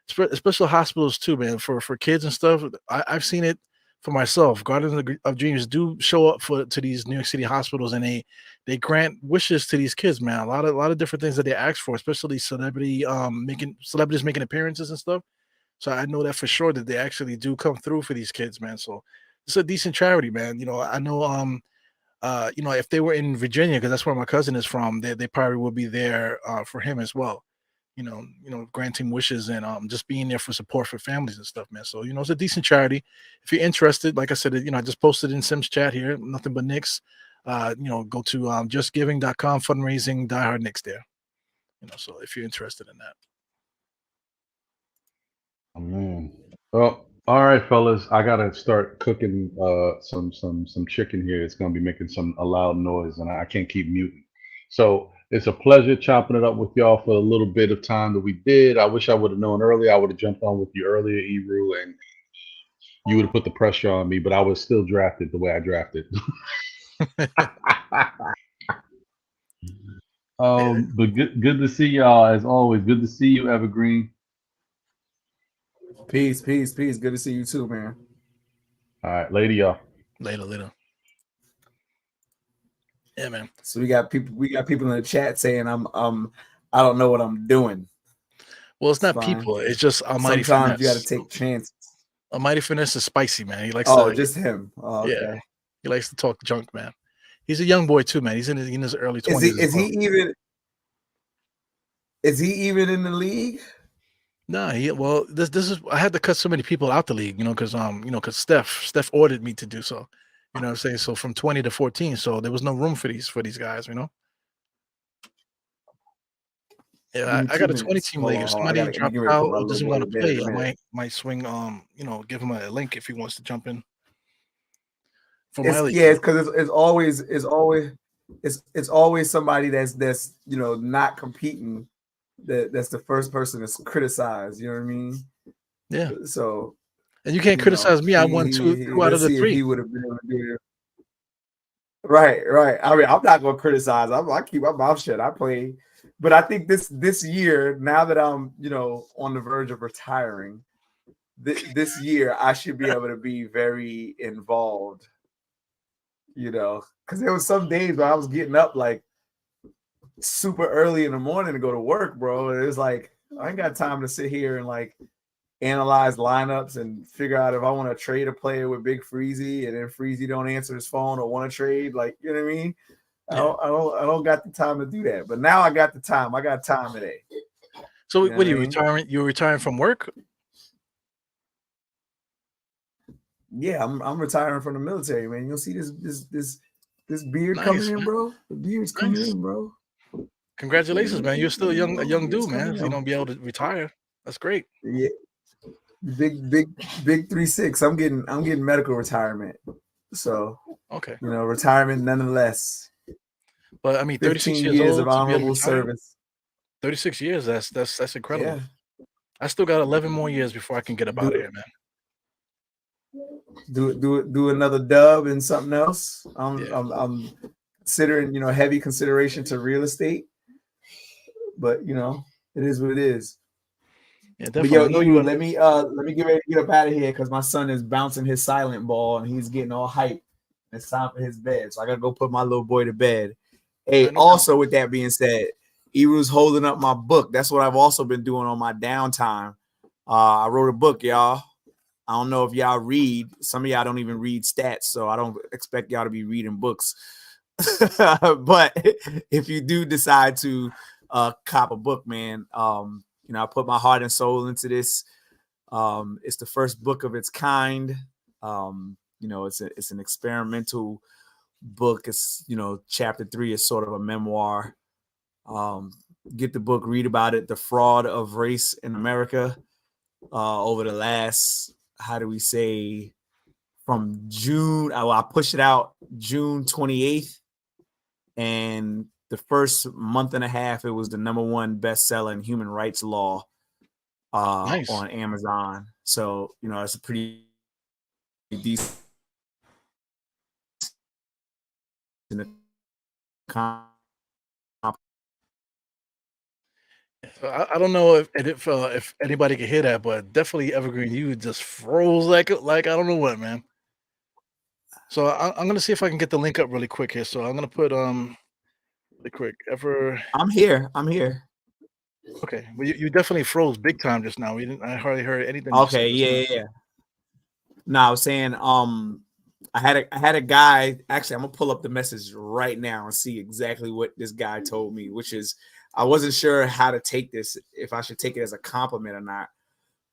Special hospitals too, man. For kids and stuff. I've seen it for myself. Garden of Dreams do show up to these New York City hospitals, and they grant wishes to these kids, man. A lot of different things that they ask for, especially celebrities making appearances and stuff. So I know that for sure that they actually do come through for these kids, man. So it's a decent charity, man. I know if they were in Virginia, because that's where my cousin is from, they probably would be there for him as well. granting wishes and just being there for support for families and stuff, man. So it's a decent charity. If you're interested, like I said, I just posted in Sim's chat here, nothing but Knicks. Go to justgiving.com, fundraising, diehard Knicks there. So if you're interested in that. Oh, man. Well, all right, fellas. I gotta start cooking some chicken here. It's gonna be making a loud noise, and I can't keep muting. So it's a pleasure chopping it up with y'all for a little bit of time that we did. I wish I would have known earlier. I would have jumped on with you earlier, Ebru, and you would have put the pressure on me, but I was still drafted the way I drafted. But good to see y'all as always. Good to see you, Evergreen. Peace. Good to see you too, man. All right, later, y'all. Later. Yeah, man. So we got people in the chat saying I don't know what I'm doing. Well, it's not people. It's just Almighty Sometimes Finesse. you got to take chances. Almighty Finesse is spicy, man. He likes just him. Oh, okay. Yeah. He likes to talk junk, man. He's a young boy too, man. He's in his early 20s. Is he even in the league? Nah, this is I had to cut so many people out the league, because Steph ordered me to do so. You know what I'm saying? So from 20 to 14, so there was no room for these guys, Yeah, I got a 20 team league. If somebody dropped out or doesn't want to play, I might swing give him a link if he wants to jump in. For my league. Yeah, it's because it's always somebody that's not competing. That's the first person that's criticized. You know what I mean? Yeah. So, and you can't criticize me. I won two out of the three. He would have been able to do it. Right. I mean, I'm not gonna criticize. I keep my mouth shut. I play, but I think this year, now that I'm on the verge of retiring, this year I should be able to be very involved. Because there was some days where I was getting up like super early in the morning to go to work, bro. And it's like I ain't got time to sit here and like analyze lineups and figure out if I want to trade a player with Big Freezy, and then Freezy don't answer his phone or want to trade. Like, you know what I mean? Yeah. I don't got the time to do that. But now I got the time. I got time today. So what are you retiring? You're retiring from work? Yeah, I'm retiring from the military, man. You'll see this beard coming in, bro. The beard's coming in, bro. Congratulations, man. You're still a young dude, man. So you don't be able to retire. That's great. Yeah. Big 3-6. I'm getting medical retirement. So okay. Retirement nonetheless. But I mean 36 years old of honorable service. 36 years, that's incredible. Yeah. I still got 11 more years before I can get up out of here, man. Do another dub and something else. I'm considering, heavy consideration to real estate. But it is what it is. Yeah, definitely. But let me get ready to get up out of here because my son is bouncing his silent ball and he's getting all hyped. It's time for his bed, so I gotta go put my little boy to bed. Hey, also with that being said, Ebru's holding up my book. That's what I've also been doing on my downtime. I wrote a book, y'all. I don't know if y'all read. Some of y'all don't even read stats, so I don't expect y'all to be reading books. But if you do decide to cop a book, man, I put my heart and soul into this. It's the first book of its kind. It's an experimental book. It's chapter 3 is sort of a memoir. Get the book, read about it. The fraud of race in America over the last, how do we say, from June. I pushed it out June 28th, and the first month and a half, it was the #1 bestseller in human rights law on Amazon. So, it's a pretty decent. I don't know if anybody can hear that, but definitely Evergreen, you just froze like I don't know what, man. So I'm gonna see if I can get the link up really quick here. So I'm gonna put really quick. I'm here. Okay, well you definitely froze big time just now. I hardly heard anything. Okay, yeah. No, I was saying I had a guy. Actually, I'm gonna pull up the message right now and see exactly what this guy told me, which is I wasn't sure how to take this, if I should take it as a compliment or not.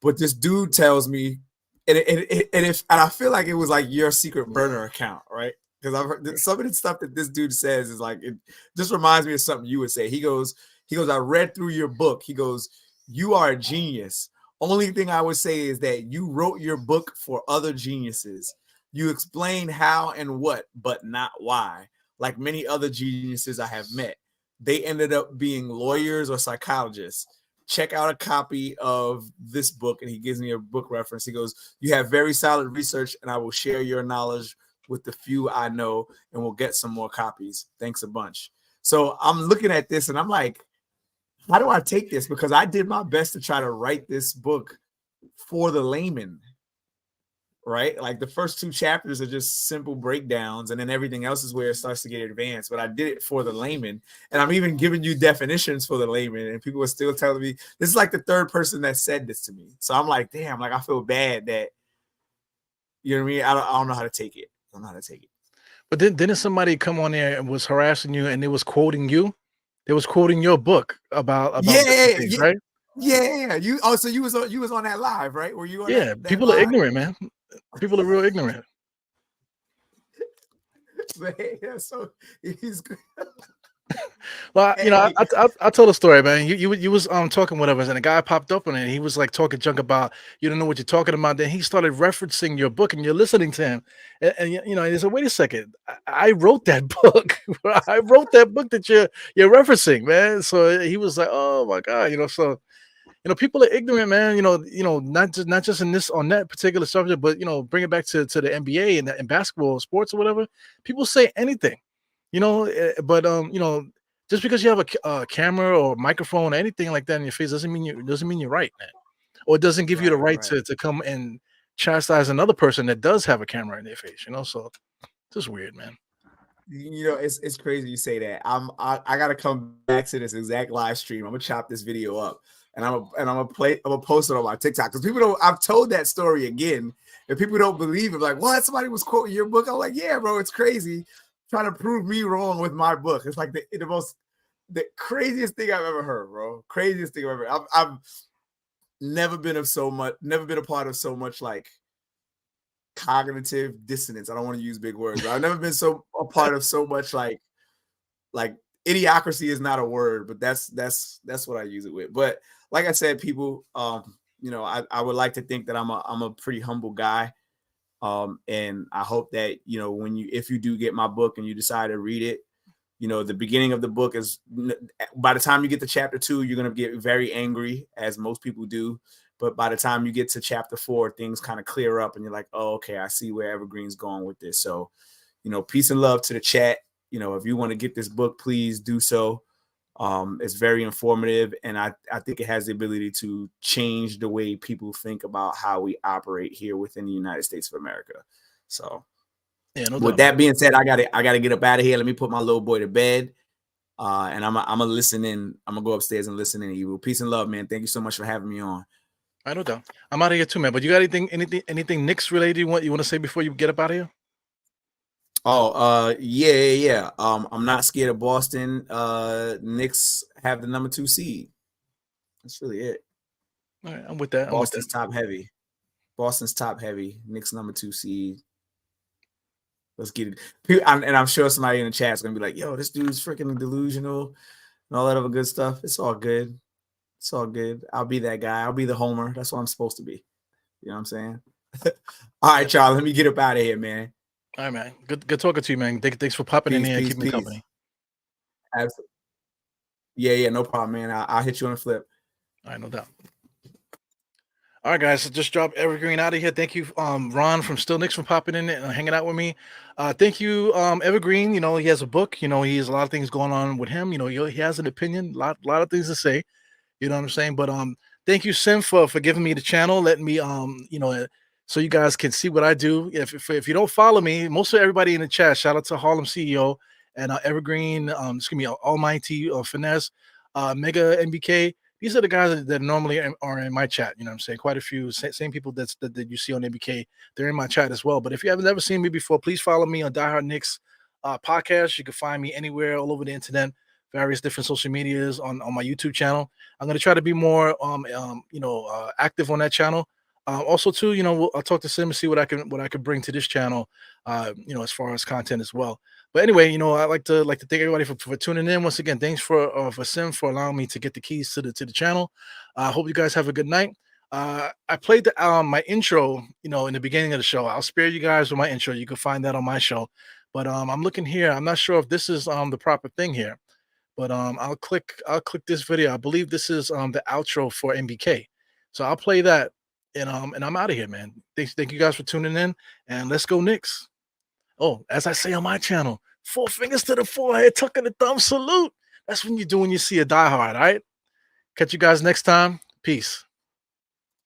But this dude tells me, and I feel like it was like your secret burner account, right? Because I've heard some of the stuff that this dude says is like, it just reminds me of something you would say. He goes, I read through your book. He goes, you are a genius. Only thing I would say is that you wrote your book for other geniuses. You explain how and what, but not why. Like many other geniuses I have met, they ended up being lawyers or psychologists. Check out a copy of this book. And he gives me a book reference. He goes, you have very solid research, and I will share your knowledge with the few I know, and we'll get some more copies. Thanks a bunch. So I'm looking at this and I'm like, how do I take this? Because I did my best to try to write this book for the layman, right? Like the first 2 chapters are just simple breakdowns, and then everything else is where it starts to get advanced. But I did it for the layman, and I'm even giving you definitions for the layman, and people are still telling me this is like the 3rd person that said this to me. So I'm like, damn, like I feel bad that, you know what I mean? I don't know how to take it. I don't know how to take it. But then didn't somebody come on there and was harassing you, and they was quoting you? They was quoting your book about things, right? Yeah. So you was on that live, right? Were you on that people live? are ignorant, man. People are real ignorant. Yeah, so he's good. Well, you know, I told a story, man. You was talking whatever, and a guy popped up on it. And he was like talking junk about you don't know what you're talking about. Then he started referencing your book, and you're listening to him, and you know, he said, "Wait a second, I wrote that book. I wrote that book that you're referencing, man." So he was like, "Oh my god," you know. So you know, people are ignorant, man. You know, not just in this on that particular subject, but you know, bring it back to the NBA and basketball, sports or whatever. People say anything. You know, but you know, just because you have a camera or microphone or anything like that in your face doesn't mean you're right, man. Or it doesn't give you the right to come and chastise another person that does have a camera in their face. You know, so just weird, man. You know, it's crazy you say that. I gotta come back to this exact live stream. I'm gonna chop this video up, and I'm gonna post it on my TikTok, because people don't. I've told that story again, and people don't believe it. Like, what? Somebody was quoting your book. I'm like, yeah, bro, it's crazy. Trying to prove me wrong with my book. It's like the craziest thing I've ever heard, bro. Craziest thing I've ever. I've never been a part of so much like cognitive dissonance. I don't want to use big words, but I've never been a part of so much like idiocracy is not a word, but that's what I use it with. But like I said, people, you know, I would like to think that I'm a pretty humble guy. And I hope that, you know, if you do get my book and you decide to read it, you know, the beginning of the book is, by the time you get to chapter 2, you're going to get very angry, as most people do. But by the time you get to chapter 4, things kind of clear up and you're like, oh, okay, I see where Evergreen's going with this. So, you know, peace and love to the chat. You know, if you want to get this book, please do so. It's very informative, and I think it has the ability to change the way people think about how we operate here within the United States of America. So, yeah, with that being said, I gotta get up out of here. Let me put my little boy to bed, and I'm gonna listen in. I'm gonna go upstairs and listen in. Evil, peace and love, man. Thank you so much for having me on. I know that. I'm out of here too, man. But you got anything Knicks related you want to say before you get up out of here? Oh, yeah. I'm not scared of Boston. Knicks have the number 2 seed. That's really it. All right, I'm with that. Boston's top heavy. Knicks number 2 seed. Let's get it. And I'm sure somebody in the chat is gonna be like, "Yo, this dude's freaking delusional," and all that other good stuff. It's all good. It's all good. I'll be that guy. I'll be the homer. That's what I'm supposed to be. You know what I'm saying? All right, y'all. Let me get up out of here, man. All right, man. Good talking to you, man. Thanks for popping in here and keeping me company. Absolutely. Yeah, no problem, man. I'll hit you on the flip. All right, no doubt. All right, guys. So just drop Evergreen out of here. Thank you, Ron from Still Knicks, for popping in and hanging out with me. Thank you, Evergreen. You know, he has a book. You know, he has a lot of things going on with him. You know, he has an opinion, lot of things to say. You know what I'm saying? But thank you, Sim, for giving me the channel, letting me you know, so you guys can see what I do. If you don't follow me, most of everybody in the chat, shout out to Harlem CEO and Evergreen, excuse me, Almighty Finesse, Mega NBK. These are the guys that normally are in my chat. You know what I'm saying? Quite a few, same people that you see on NBK, they're in my chat as well. But if you haven't ever seen me before, please follow me on Die Hard Knicks podcast. You can find me anywhere all over the internet. various different social medias on my YouTube channel. I'm gonna try to be more active on that channel. Also, too, I'll talk to Sim and see what I can bring to this channel, as far as content as well. But anyway, I like to thank everybody for tuning in once again. Thanks for Sim for allowing me to get the keys to the channel. I hope you guys have a good night. I played my intro, in the beginning of the show. I'll spare you guys with my intro. You can find that on my show. But I'm looking here. I'm not sure if this is the proper thing here. But I'll click this video. I believe this is the outro for NBK. So I'll play that, and I'm out of here, man. Thank you guys for tuning in, and let's go Knicks. Oh, as I say on my channel, 4 fingers to the forehead, tucking the thumb, salute. That's when you do when you see a diehard. All right. Catch you guys next time. Peace.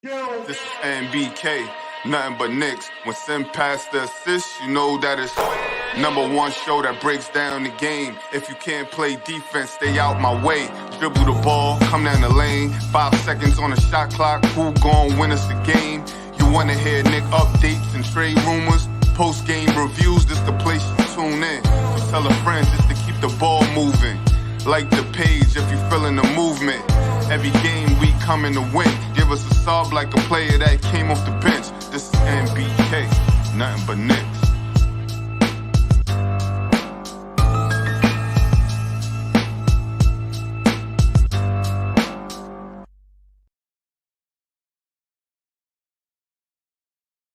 This is NBK, nothing but Knicks. When Sim passed the assist, you know that it's #1 show that breaks down the game. If you can't play defense, stay out my way. Dribble the ball, come down the lane. 5 seconds on the shot clock, who gon' win us the game? You wanna hear Nick updates and trade rumors? Post-game reviews, this the place you tune in. So tell a friend just to keep the ball moving. Like the page if you feeling the movement. Every game we coming to win. Give us a sub like a player that came off the bench. This is NBK, nothing but Nick.